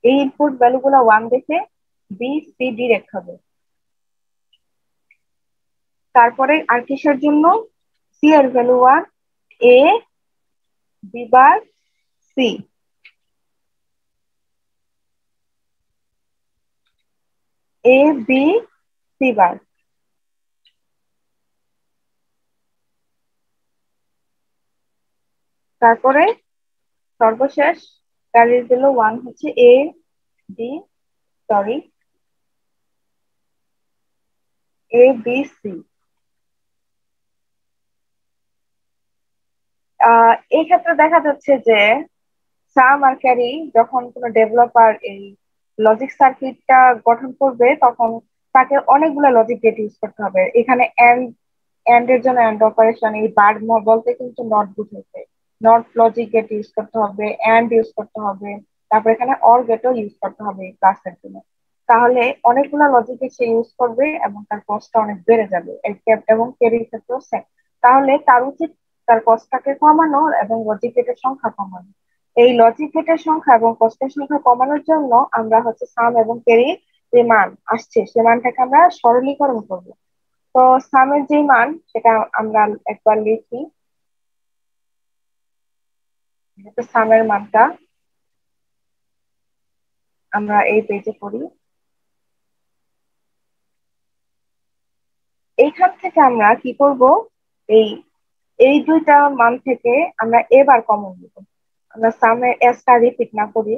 S1: এই ইনপুট ভ্যালু গুলো ওয়ান দেখে বি সি ডিরেক্ট হবে। তারপরে আর কিসের জন্য, সি এর value one, A B bar C, A B C bar. তারপরে সর্বশেষ ক্যারির ভ্যালু ওয়ান হচ্ছে A B, sorry, A B C. এই ক্ষেত্রে দেখা যাচ্ছে যে সাম আর ক্যারি যখন কোনো ডেভেলপার এই লজিক সার্কিটটা গঠন করবে, তখন তাকে অনেকগুলো লজিক গেট ইউজ করতে হবে। এখানে এন্ড, এন্ড এর জন্য এন্ড অপারেশন, এই বার বলতে কিন্তু নট বুঝেছে, নট লজিক গেট ইউজ করতে হবে, এন্ড ইউজ করতে হবে, তারপর এখানে অর গেটও ইউজ করতে হবে এই ক্লাসের জন্য। তাহলে অনেকগুলো লজিক গেট সে ইউজ করবে এবং তার কস্টটা অনেক বেড়ে যাবে, এবং ক্যারির ক্ষেত্রেও সেম। তাহলে তার উচিত তার কস্টটাকে কমানো এবং লজিক গেটের সংখ্যা কমানো। এই লজিক গেটের সংখ্যা এবং কষ্টের সংখ্যা কমানোর জন্য আমরা হচ্ছে সাম এবং ক্যারির যে মান আসছে সে মানটাকে আমরা সরলীকরণ করব। তো সামের যে মান সেটা আমরা একবার লিখি, যেহেতু সামের মানটা আমরা এই পেজে করি। এইখান থেকে আমরা কি করব, এই এই দুইটা মান থেকে আমরা এবার কমন নিব। আমরা সামের এসটা রিপিট না করি,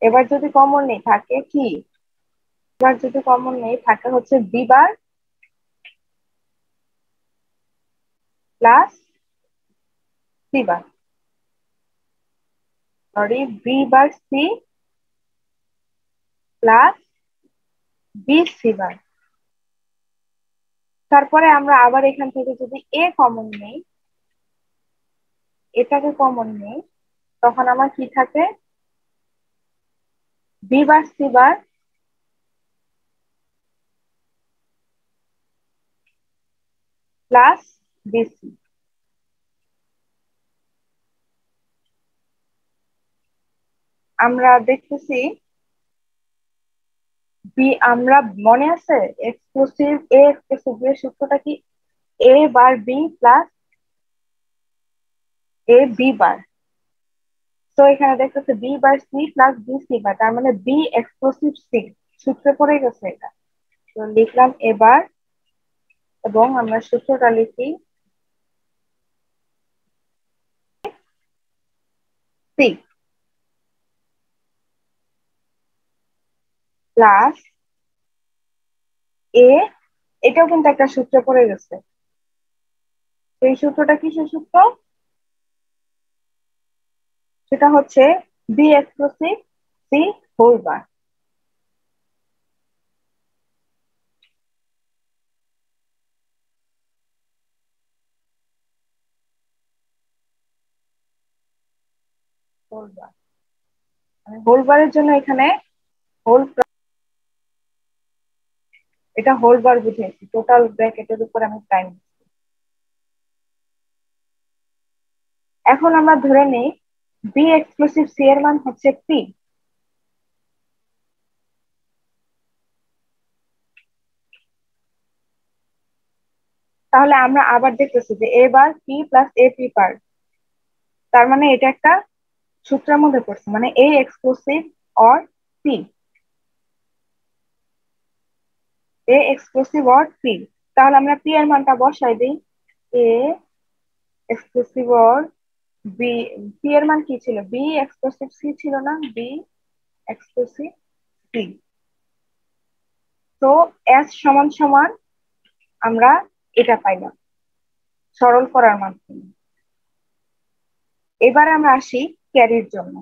S1: এবার যদি কমন নেই থাকে কি, এবার যদি কমন নেই থাকে হচ্ছে B bar plus C bar, sorry, B bar C plus B C bar. তারপরে আমরা আবার এখান থেকে যদি এ কমন নেই, এটাকে কমন নেই, তখন আমার কি থাকে, B bar C bar plus BC. আমরা দেখতেছি বি, আমরা মনে আছে এক্সক্লুসিভ এ এক্সক্লুসিভ এর সূত্রটা কি, A bar B plus A B bar. তো এখানে দেখতেছে B bar C plus B C bar, তার মানে বি এক্সক্লুসিভ সি সূত্রে পড়ে গেছে এটা। তো লিখলাম এবার, এবং আমরা সূত্রটা লিখি সি প্লাস এ, এটাও কিন্তু একটা সূত্রে পড়ে গেছে। এই সূত্রটা কিসের সূত্র, সেটা হচ্ছে B exclusive C whole bar. Whole bar মানে হোল বারের জন্য এখানে হোল এটা হোল বার বুঝাইছি, টোটাল ব্র্যাকেটের উপর আমি প্রাইম। এখন আমরা ধরে নেই বি এক্সক্লুসিভ সি এর মান হচ্ছে পি। তাহলে আমরা আবার দেখতেছি যে A bar P plus A P bar, তার মানে এটা একটা সূত্রের মধ্যে পড়ছে, মানে A exclusive or P, A exclusive or P. তাহলে আমরা পি এর মানটা বসাই দিই, A exclusive or B. P এর মান কি ছিল, বি এক্সক্লুসিভ সি ছিল না, বি এক্সক্লুসিভ সি। তো এস সমান সমান আমরা এটা পাইলাম সরল করার মাধ্যমে। এবার আমরা আসি ক্যারির জন্য।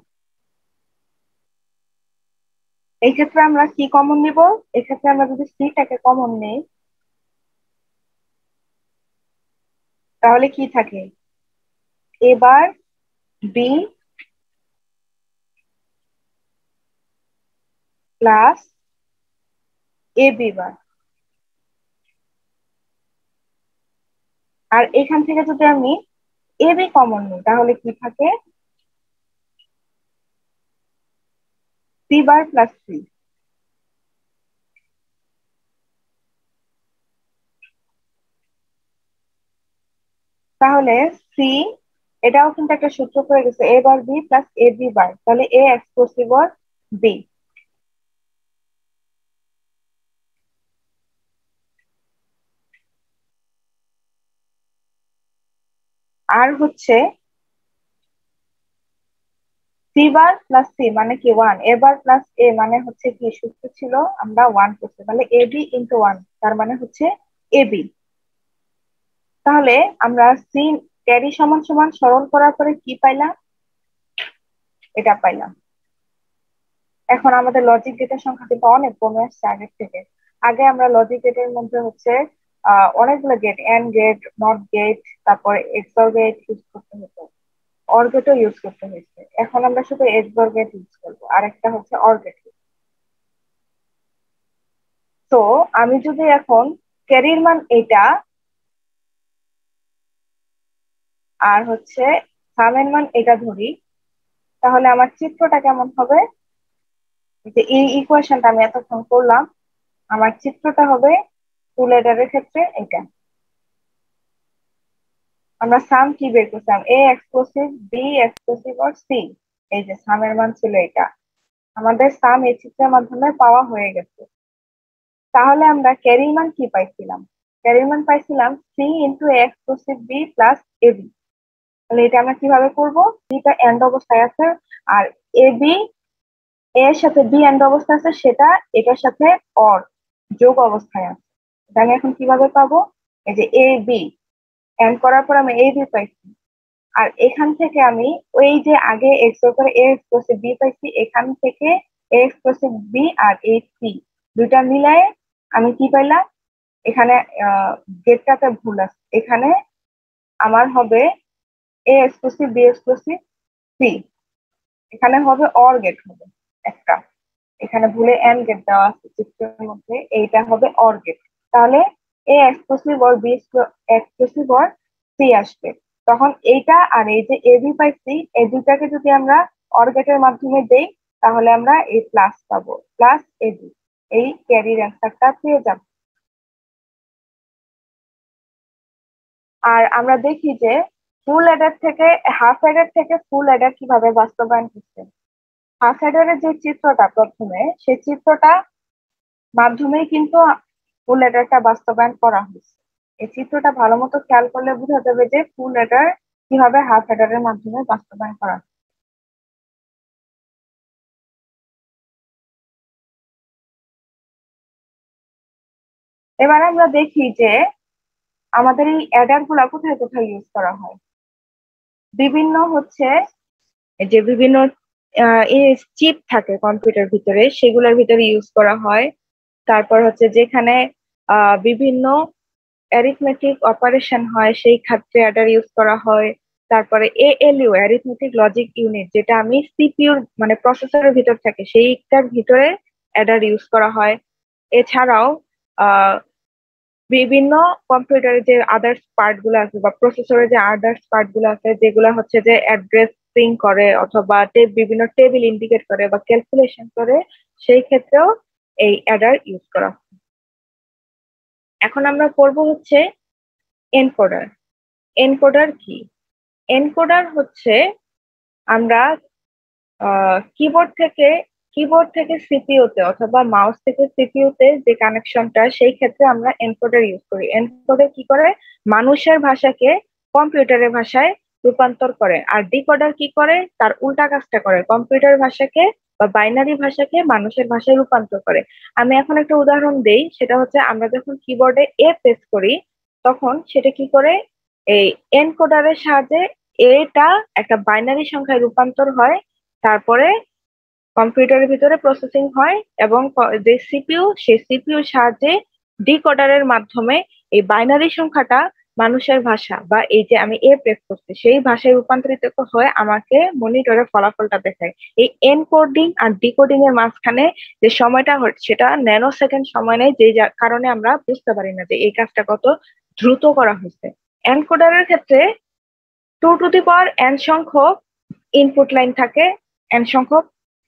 S1: এই ক্ষেত্রে আমরা কি কমন নিব, এক্ষেত্রে আমরা যদি সিটাকে কমন নেই তাহলে কি থাকে, এবার বি প্লাস এ বি বার। আর এখান থেকে যদি আমি এ বি কমন নিই তাহলে কি থাকে, সি বার প্লাস সি। তাহলে সি, এটাও কিন্তু একটা সূত্র পড়ে গেছে, এ bar B plus A B বার, তাহলে এ এক্সক্লুসিভ অর বি। আর হচ্ছে সি বার প্লাস সি মানে কি ওয়ান, এ বার প্লাস এ মানে হচ্ছে কি সূত্র ছিল আমরা ওয়ান করছি, তাহলে এ বি ইন্টু ওয়ান, তার মানে হচ্ছে এ বি। তাহলে আমরা সি ক্যারি সমান সমান সরল করার পরে কি পাইলাম, এটা পাইলাম। এখন আমাদের লজিক গেটের সংখ্যা কিন্তু অনেক কমে আসছে আগের থেকে। আগে আমরা লজিক গেটের মধ্যে হচ্ছে অনেকগুলো gate, and gate, not gate, তারপরে এক্সঅর গেট ইউজ করতে হতো, অর গেটও ইউজ করতে হয়েছে। এখন আমরা শুধু এক্সঅর গেট ইউজ করবো, আর একটা হচ্ছে অর গেট। তো আমি যদি এখন ক্যারির মান এটা আর হচ্ছে সামের মান এটা ধরি, তাহলে আমার চিত্রটা কেমন হবে, যে এই ইকুয়েশনটা আমি এতক্ষণ করলাম, আমার চিত্রটা হবে ফুল এডারের ক্ষেত্রে এটা। আমরা সাম কি বের করছিলাম, এ এক্সক্লুসিভ বি এক্সক্লুসিভ আর সি। এই যে সামের মান ছিল এটা, আমাদের সাম এই চিত্রের মাধ্যমে পাওয়া হয়ে গেছে। তাহলে আমরা ক্যারির মান কি পাইছিলাম, ক্যারির মান পাইছিলাম C into A exclusive B plus A B. তাহলে এটা আমরা কিভাবে করবো, বিটা এন্ড অবস্থায় আছে আর এ বি এর সাথে বি এন্ড অবস্থা আছে, সেটা এটার সাথে অর যোগ অবস্থায় আছে। এটা আমি এখন কিভাবে পাবো, এই যে এ বি এন্ড করার পর আমি এ বি পাইছি, আর এখান থেকে আমি ওই যে আগে এক্স করে এ এক্সপ্লোসিভ বি পাইছি, এখান থেকে এ এক্সপ্লোসিভ বি আর এ সি দুইটা মিলায়ে আমি কি পাইলাম, এখানে গেটটাতে ভুল আছে, এখানে আমার হবে A exclusive B exclusive C, এখানে হবে অর গেট হবে একটা, এখানে ভুলে এন্ড গেট দেওয়া আছে চিত্রের মধ্যে, এইটা হবে অর গেট। তাহলে A exclusive or B exclusive or C আসবে। তখন এইটা আর এই যে এবি পাইছি, এই দুইটাকে যদি আমরা অর গেটের মাধ্যমে দেই তাহলে আমরা এই প্লাস পাবো, প্লাস এবি, এই ক্যারির অ্যান্সারটা পেয়ে যাব। আর আমরা দেখি যে ফুল অ্যাডার থেকে হাফ অ্যাডার থেকে ফুল অ্যাডার কিভাবে বাস্তবায়ন করছে। হাফ অ্যাডারের যে চিত্রটা প্রথমে, সেই চিত্রটা মাধ্যমেই কিন্তু ফুল অ্যাডারটা বাস্তবায়ন করা হয়েছে। এই চিত্রটা ভালো মতো খেয়াল করলে বোঝা যাবে যে ফুল অ্যাডার কিভাবে হাফ অ্যাডারের মাধ্যমে বাস্তবায়ন করা হয়। এবার আমরা দেখি যে আমাদের এই অ্যাডার গুলা কোথায় কোথায় ইউজ করা হয়। বিভিন্ন হচ্ছে যে বিভিন্ন চিপ থাকে কম্পিউটার ভিতরে, সেগুলোর ভিতরে ইউজ করা হয়। তারপর হচ্ছে যেখানে বিভিন্ন অ্যারিথমেটিক অপারেশন হয় সেই ক্ষেত্রে অ্যাডার ইউজ করা হয়। তারপরে এএলইউ অ্যারিথমেটিক লজিক ইউনিট, যেটা আমি সিপিইউর মানে প্রসেসরের ভিতর থাকে সেইটার ভিতরে অ্যাডার ইউজ করা হয়। এছাড়াও বিভিন্ন কম্পিউটারের যে আদার্স পার্ট গুলো আছে বা প্রসেসরের যে আদার্স পার্ট গুলো আছে যেগুলো হচ্ছে যে অ্যাড্রেসিং করে অথবা বিভিন্ন টেবিল ইন্ডিকেট করে বা ক্যালকুলেশন করে, সেই ক্ষেত্রেও এই অ্যাডার ইউজ করা হয়। এখন আমরা পড়বো হচ্ছে এনকোডার। এনকোডার কি? এনকোডার হচ্ছে আমরা কিবোর্ড থেকে সিপিইউতে অথবা মাউস থেকে সিপিইউতে যে কানেকশনটা, সেই ক্ষেত্রে আমরা এনকোডার ইউজ করি। এনকোডার কি করে? মানুষের ভাষাকে কম্পিউটারের ভাষায় রূপান্তর করে। আর ডিকোডার কি করে? তার উল্টা কাজটা করে, কম্পিউটার ভাষাকে বা বাইনারি ভাষাকে মানুষের ভাষায় রূপান্তর করে। আমি এখন একটা উদাহরণ দেই, সেটা হচ্ছে আমরা যখন কিবোর্ডে প্রেস করি তখন সেটা কি করে, এই এনকোডারের সাহায্যে এটা একটা বাইনারি সংখ্যায় রূপান্তর হয়, তারপরে কম্পিউটারের ভিতরে প্রসেসিং হয় এবং যে সিপিইউ, সেই সিপিইউর সাহায্যে ডিকোডারের মাধ্যমে এই বাইনারি সংখ্যাটা মানুষের ভাষা বা এই যে আমি প্রেস করছি সেই ভাষায় রূপান্তরিত হয়ে আমাকে মনিটরে ফলাফলটা দেখায়। এই এনকোডিং আর ডিকোডিং এর মাঝখানে যে সময়টা হচ্ছে সেটা ন্যানো সেকেন্ড সময় নেয়, যে কারণে আমরা বুঝতে পারি না যে এই কাজটা কত দ্রুত করা হয়েছে। এনকোডারের ক্ষেত্রে 2n সংখ্যক ইনপুট লাইন থাকে, n সংখ্যক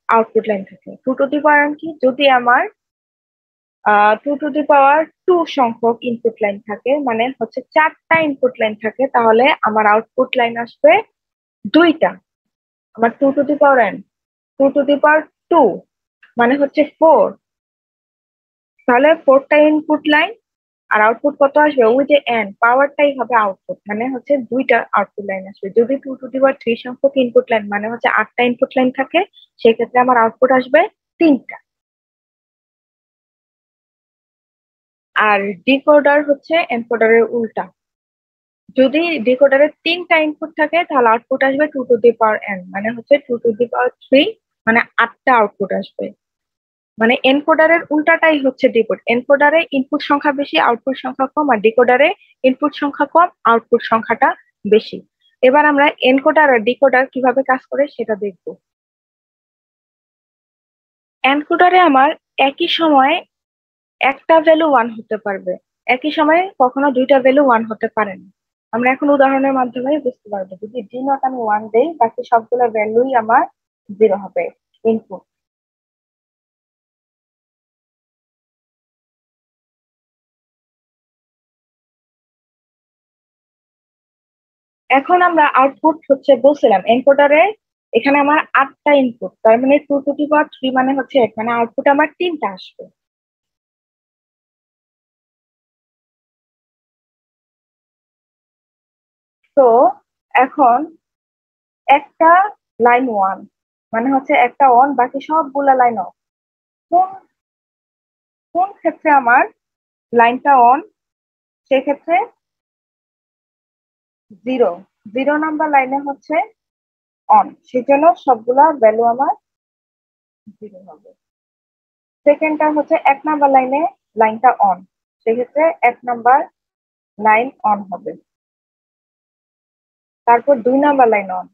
S1: আউটপুট লাইন থাকে। 2n কি? যদি আমার 2 সংখ্যক ইনপুট লাইন থাকে, মানে হচ্ছে 4টা ইনপুট লাইন থাকে, তাহলে আমার আউটপুট লাইন আসবে 2টা। আমার 2n 2 মানে হচ্ছে 4, তাহলে 4টা ইনপুট লাইন আর আউটপুট কত আসবে? ওই যে এন পাওয়ারটাই হবে আউটপুট, মানে হচ্ছে 2টা আউটপুট লাইন আসবে। যদি 2 সংখ্যক ইনপুট লাইন মানে হচ্ছে 8টা ইনপুট লাইন থাকে, সেক্ষেত্রে আমার আউটপুট আসবে 3টা। আর ডিকোডার হচ্ছে এনকোডারের উল্টা। যদি ডিকোডারে 3টা ইনপুট থাকে তাহলে আউটপুট আসবে 2n, মানে হচ্ছে 2 মানে 8টা আউটপুট আসবে। মানে এনকোডারের উল্টাটাই হচ্ছে ডিকোড। এনকোডারে ইনপুট সংখ্যা বেশি, আউটপুট সংখ্যা কম, আর ডিকোডারে ইনপুট সংখ্যা কম, আউটপুট সংখ্যাটা বেশি। এবার আমরা এনকোডার আর ডিকোডার কিভাবে কাজ করে সেটা দেখব। এনকোডারে আমার একই সময়ে একটা ভ্যালু 1 হতে পারবে, একই সময়ে কখনো 2টা ভ্যালু 1 হতে পারে না। আমরা এখন উদাহরণের মাধ্যমে বুঝতে পারবো। যদি ডি নট আমি 1 দেই, বাকি সবগুলো ভ্যালুই আমার 0 হবে ইনপুট। এখন আমরা আউটপুট হচ্ছে বলছিলাম এনকোডারে, এখানে আমার 8টা ইনপুট, তার মানে 2 মানে হচ্ছে 1, মানে আউটপুট আমার 3টা আসবে। তো এখন একটা লাইন 1 মানে হচ্ছে একটা অন, বাকি সবগুলা লাইন অফ। কোন কোন ক্ষেত্রে আমার লাইনটা অন? সেক্ষেত্রে 0 0 নাম্বার লাইনে হচ্ছে অন, সেজন্য সবগুলা ভ্যালু আমার 0 হবে। সেকেন্ডটা হচ্ছে 1 নাম্বার লাইনে লাইনটা অন, সেক্ষেত্রে 1 নাম্বার লাইন অন হবে। তারপর 2 নাম্বার লাইন অন,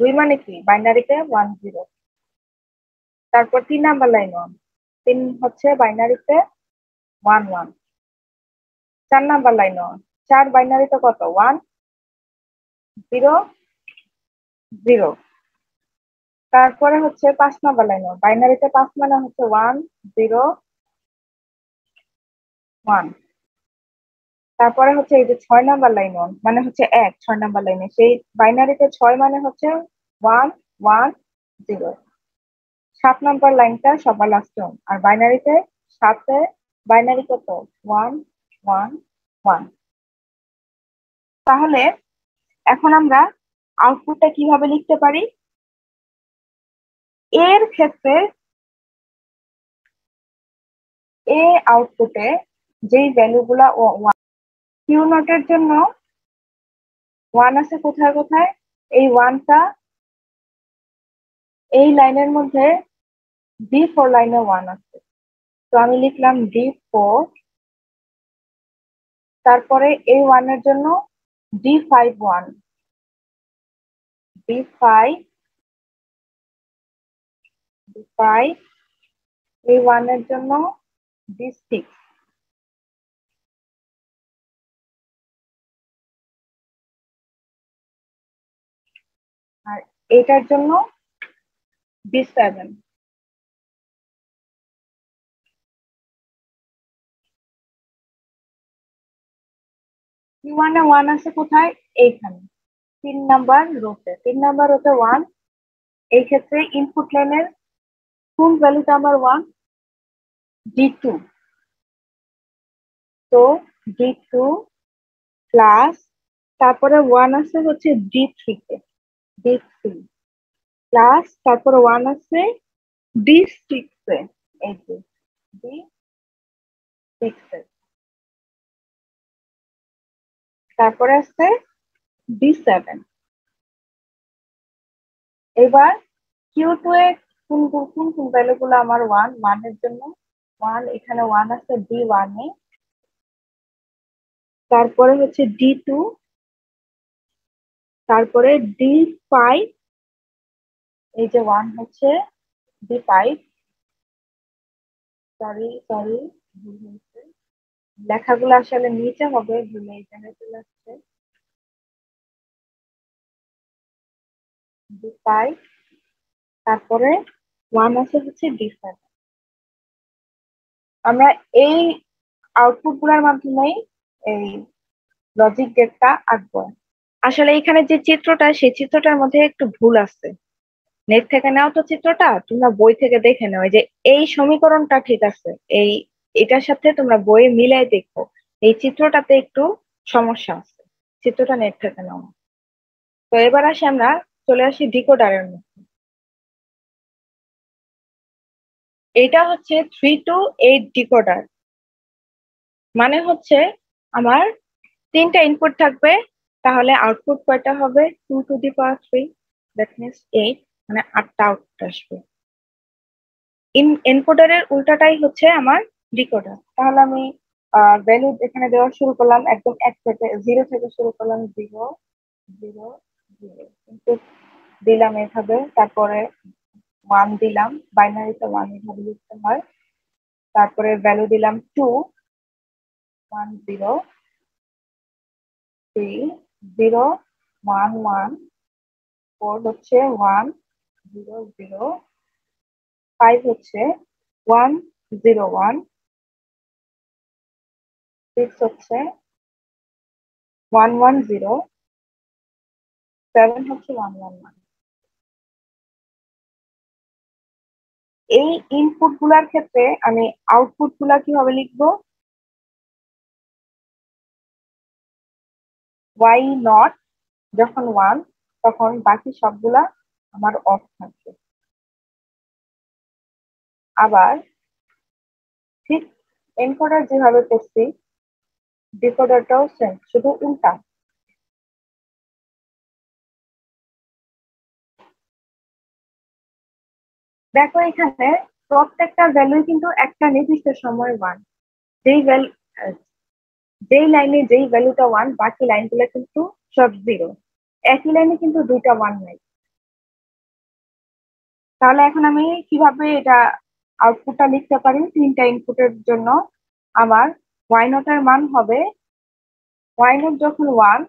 S1: 2 মানে কি? বাইনারিতে 1 0। তারপর 3 নাম্বার লাইন অন, 3 হচ্ছে বাইনারিতে 1 1। 4 নাম্বার লাইন অন, 4 বাইনারিতে কত? 1 0 0। তারপরে হচ্ছে 5 নাম্বার লাইন অন, বাইনারিতে 5 মানে হচ্ছে 1 0 1। তারপরে হচ্ছে এই যে 6 নাম্বার লাইন অন, মানে হচ্ছে 1 6 নাম্বার লাইনে, সেই বাইনারিতে 6 মানে হচ্ছে 1 1 0। 7 নাম্বার লাইনটা সবার লাস্টে অন, আর বাইনারিতে 7 বাইনারি কত? 1 1 1। তাহলে এখন আমরা আউটপুটটা কিভাবে লিখতে পারি? এর ক্ষেত্রে এ আউটপুটে যেই ভ্যালুগুলা কিউ নটের জন্য 1 আছে কোথায় কোথায়? এই 1টা এই লাইনের মধ্যে D4 লাইনে 1 আছে, তো আমি লিখলাম D4। তারপরে এই 1 এর জন্য D5 1, D5 D5 এই 1 এর জন্য D6, আর এটার জন্য D7। Q1 এ 1 আছে কোথায়? এইখানে 3 নাম্বার রোতে, 3 নাম্বার রোতে 1। এই ক্ষেত্রে ইনপুট লাইনের কোন ভ্যালুটা আমার 1? D2। তো D2 প্লাস, তারপরে 1 আছে হচ্ছে D3 তে, D3 প্লাস, তারপরে 1 আছে D6 এ, এই যে D6 এ, তারপরে আছে D7। এবার Q2 এ কোন কোন কোন ভ্যালু গুলো আমার 1 এর জন্য 1, এখানে 1 আছে D1 এ, তারপরে হচ্ছে D2, তারপরে D5, এই যে 1 হচ্ছে D5, সরি সরি ভুল হয়েছে, লেখাগুলো আসলে নিচে হবে, ভুলে এই জায়গায় চলে আসছে। D5, তারপরে 1 আছে হচ্ছে D7। আমরা এই আউটপুট গুলোর মাধ্যমেই এই লজিক গেটটা আঁকবো। আসলে এখানে যে চিত্রটা, সেই চিত্রটার মধ্যে একটু ভুল আছে। নেট থেকে নাও তো চিত্রটা, তোমরা বই থেকে দেখে নাও, এই যে এই সমীকরণটা ঠিক আছে, এই এটার সাথে তোমরা বইয়ে মিলাই দেখো, এই চিত্রটাতে একটু সমস্যা আছে, চিত্রটা নেট থেকে নাও। তো এবার আসি, আমরা চলে আসি ডিকোডারের মধ্যে। এটা হচ্ছে 3 to 8 ডিকোডার। মানে হচ্ছে আমার 3টা ইনপুট থাকবে, তাহলে আউটপুট কয়টা হবে? 2 to the power 3, that means 8, মানে 8টা আউটপুট আসবে। এনকোডারের উল্টাটাই হচ্ছে আমার ডিকোডার। তাহলে আমি ভ্যালু এখানে দেওয়া শুরু করলাম, একদম 0 থেকে শুরু করলাম, 0 0 0, কিন্তু দিলাম এভাবে, তারপরে 1 দিলাম, বাইনারিতে 1 এভাবে লিখতে হয়। তারপরে ভ্যালু দিলাম 2, 1 0 3 0 1 1, 4 হচ্ছে 1 0 0, 5 হচ্ছে 1 0 1, 6 হচ্ছে 1 1 0, 7 হচ্ছে 1 1 1। এই ইনপুট গুলার ক্ষেত্রে আমি আউটপুট গুলা কিভাবে লিখবো? Y0 যখন 1, তখন বাকি সবগুলা আমার অফ থাকবে। আবার ঠিক এনকোডার যেভাবে করছি, ডিকোডারটাও সেম, শুধু উল্টা। দেখো এখানে প্রত্যেকটা ভ্যালু কিন্তু একটা নির্দিষ্ট সময় 1। যেই ভ্যালু, যেই লাইনে যেই ভ্যালুটা 1, বাকি লাইনগুলো কিন্তু সব 0। একই লাইনে কিন্তু দুইটা 1 নাই। তাহলে এখন আমি কিভাবে এটা আউটপুটটা লিখতে পারি? 3টা ইনপুটের জন্য আমার Y0 এর মান হবে, Y0 যখন 1,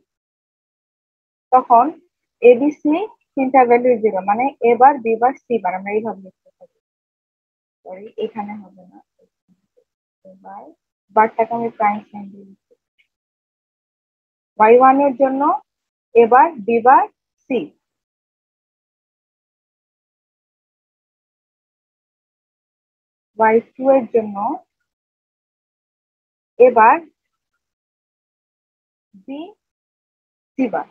S1: তখন ABC 3টা ভ্যালু 0, মানে এ বার, বি বার, সি বার, আমরা এইভাবে লিখতে পারি। সরি, এখানে হবে না, এবার বারটাকে আমি প্রাইম সাইন দিয়ে লিখতে। Y1 এর জন্য এবার, বি বার, সি। Y2 এর জন্য এবার, বি, সি বার।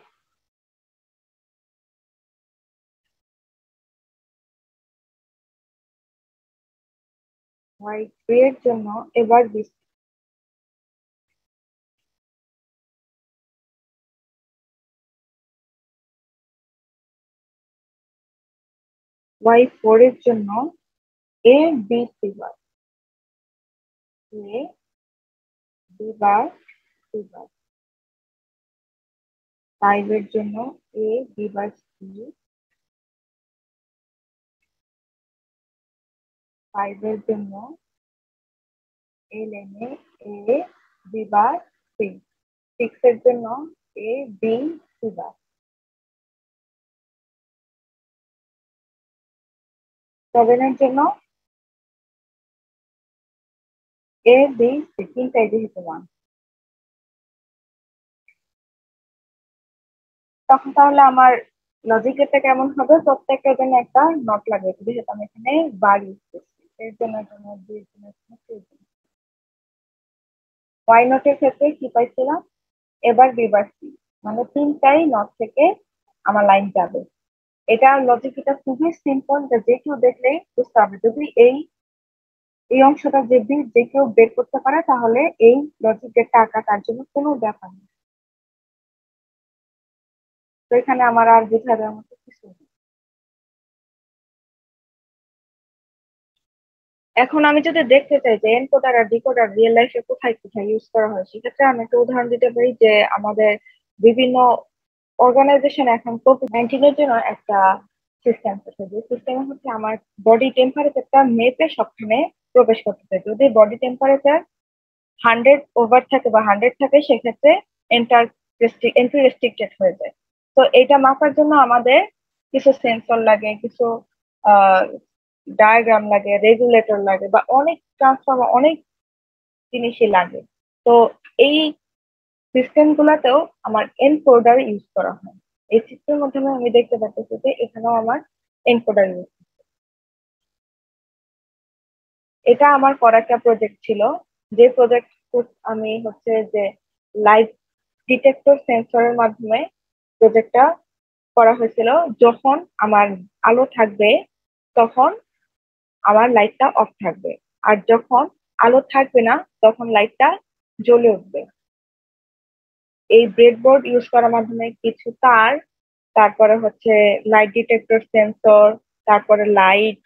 S1: Y3 এর জন্য এবার, বি। Y4 এর জন্য এ, বি, সি বার, এ, বি বার, সি বার। 5 এর জন্য এ, বি বার, সি। 5 এর জন্য এ লাইনে এ, বি বার, সি। 6 এর জন্য এ, বি, সি বার। প্রবলেমের জন্য এ বি সি তিনটাই যেহেতু ওয়ান, তখন তাহলে আমার লজিক গেটটা কেমন হবে? প্রত্যেকটার জন্য একটা নট লাগবে, যেহেতু আমি এখানে বার ইউজ করছি। এর জন্য জন্য দুই জন্য ওয়াই নটের ক্ষেত্রে কি পাইছিলাম? এবার বিবার সি, মানে তিনটাই নট থেকে আমার লাইন যাবে। এটা লজিক, এটা খুবই সিম্পল, যে কেউ দেখলেই বুঝতে হবে। যদি এই অংশটা যে কেউ বের করতে পারে তাহলে এই লজিক গেটটা আঁকা তার জন্য কোনো ব্যাপার না। তো এখানে আমার আর বোঝার মতো কিছু নেই। এখন আমি যদি দেখতে চাই যে এনকোডার আর ডিকোডার রিয়েল লাইফে কোথায় কোথায় ইউজ করা হয়, সেক্ষেত্রে আমি একটা উদাহরণ দিতে পারি যে আমাদের বিভিন্ন অর্গানাইজেশন এখন কোভিড-19 এর জন্য একটা সিস্টেম আছে, যে সিস্টেমে হচ্ছে আমার বডি টেম্পারেচারটা মেপে সবখানে প্রবেশ করতে চাই। যদি বডি টেম্পারেচার 100 ওভার থাকে বা 100 থাকে, সেক্ষেত্রে এন্টার এন্ট্রি রেস্ট্রিক্টেড হয়ে যায়। তো এটা মাপার জন্য আমাদের কিছু সেন্সর লাগে, কিছু ডায়াগ্রাম লাগে, রেগুলেটর লাগে, বা অনেক ট্রান্সফর্মার, অনেক জিনিসই লাগে। তো এই সিস্টেম গুলাতেও আমার এনকোডার ইউজ করা হয়। এই চিত্রের মাধ্যমে আমি দেখতে পাচ্ছি যে এখানেও আমার এনকোডার ইউজ। এটা আমার করা একটা প্রজেক্ট ছিল, যে প্রজেক্ট আমি হচ্ছে যে লাইট ডিটেক্টর সেন্সরের মাধ্যমে প্রজেক্টটা করা হয়েছিল। যখন আমার আলো থাকবে তখন আমার লাইটটা অফ থাকবে, আর যখন আলো থাকবে না তখন লাইটটা জ্বলে উঠবে। এই ব্রেডবোর্ড ইউজ করার মাধ্যমে কিছু তার, তারপরে হচ্ছে লাইট ডিটেক্টর সেন্সর, তারপরে লাইট,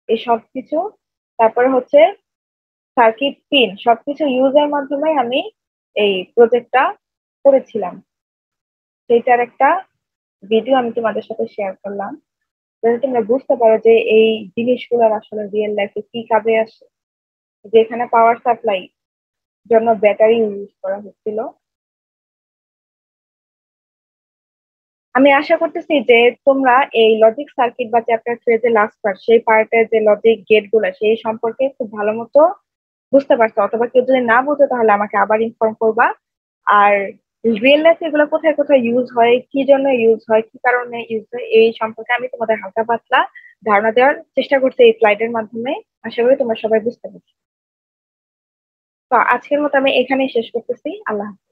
S1: এই সব কিছু, তারপরে হচ্ছে সার্কিট পিন, সবকিছু ইউজের মাধ্যমে আমি এই প্রজেক্টটা করেছিলাম। সেইটার একটা ভিডিও আমি তোমাদের সাথে শেয়ার করলাম, যাতে তোমরা বুঝতে পারো যে এই জিনিসগুলোর আসলে রিয়েল লাইফে কি কাজে আসে। যেখানে পাওয়ার সাপ্লাই জন্য ব্যাটারি ইউজ করা হচ্ছিল। আমি আশা করতেছি যে তোমরা এই লজিক সার্কিট বা চ্যাপ্টার 3 যে লাস্ট পার্ট, সেই পার্টের যে লজিক গেট গুলা, সেই সম্পর্কে খুব ভালো মতো বুঝতে পারছো, অথবা কেউ যদি না বুঝো তাহলে আমাকে আবার ইনফর্ম করবা। আর রিয়েল লাইফে এগুলো কোথায় কোথায় ইউজ হয়, কি জন্য ইউজ হয়, কি কারণে ইউজ হয়, এই সম্পর্কে আমি তোমাদের হালকা পাতলা ধারণা দেওয়ার চেষ্টা করছি এই স্লাইডের মাধ্যমে। আশা করি তোমরা সবাই বুঝতে পারছো। তো আজকের মতো আমি এখানেই শেষ করতেছি। আল্লাহ হাফেজ।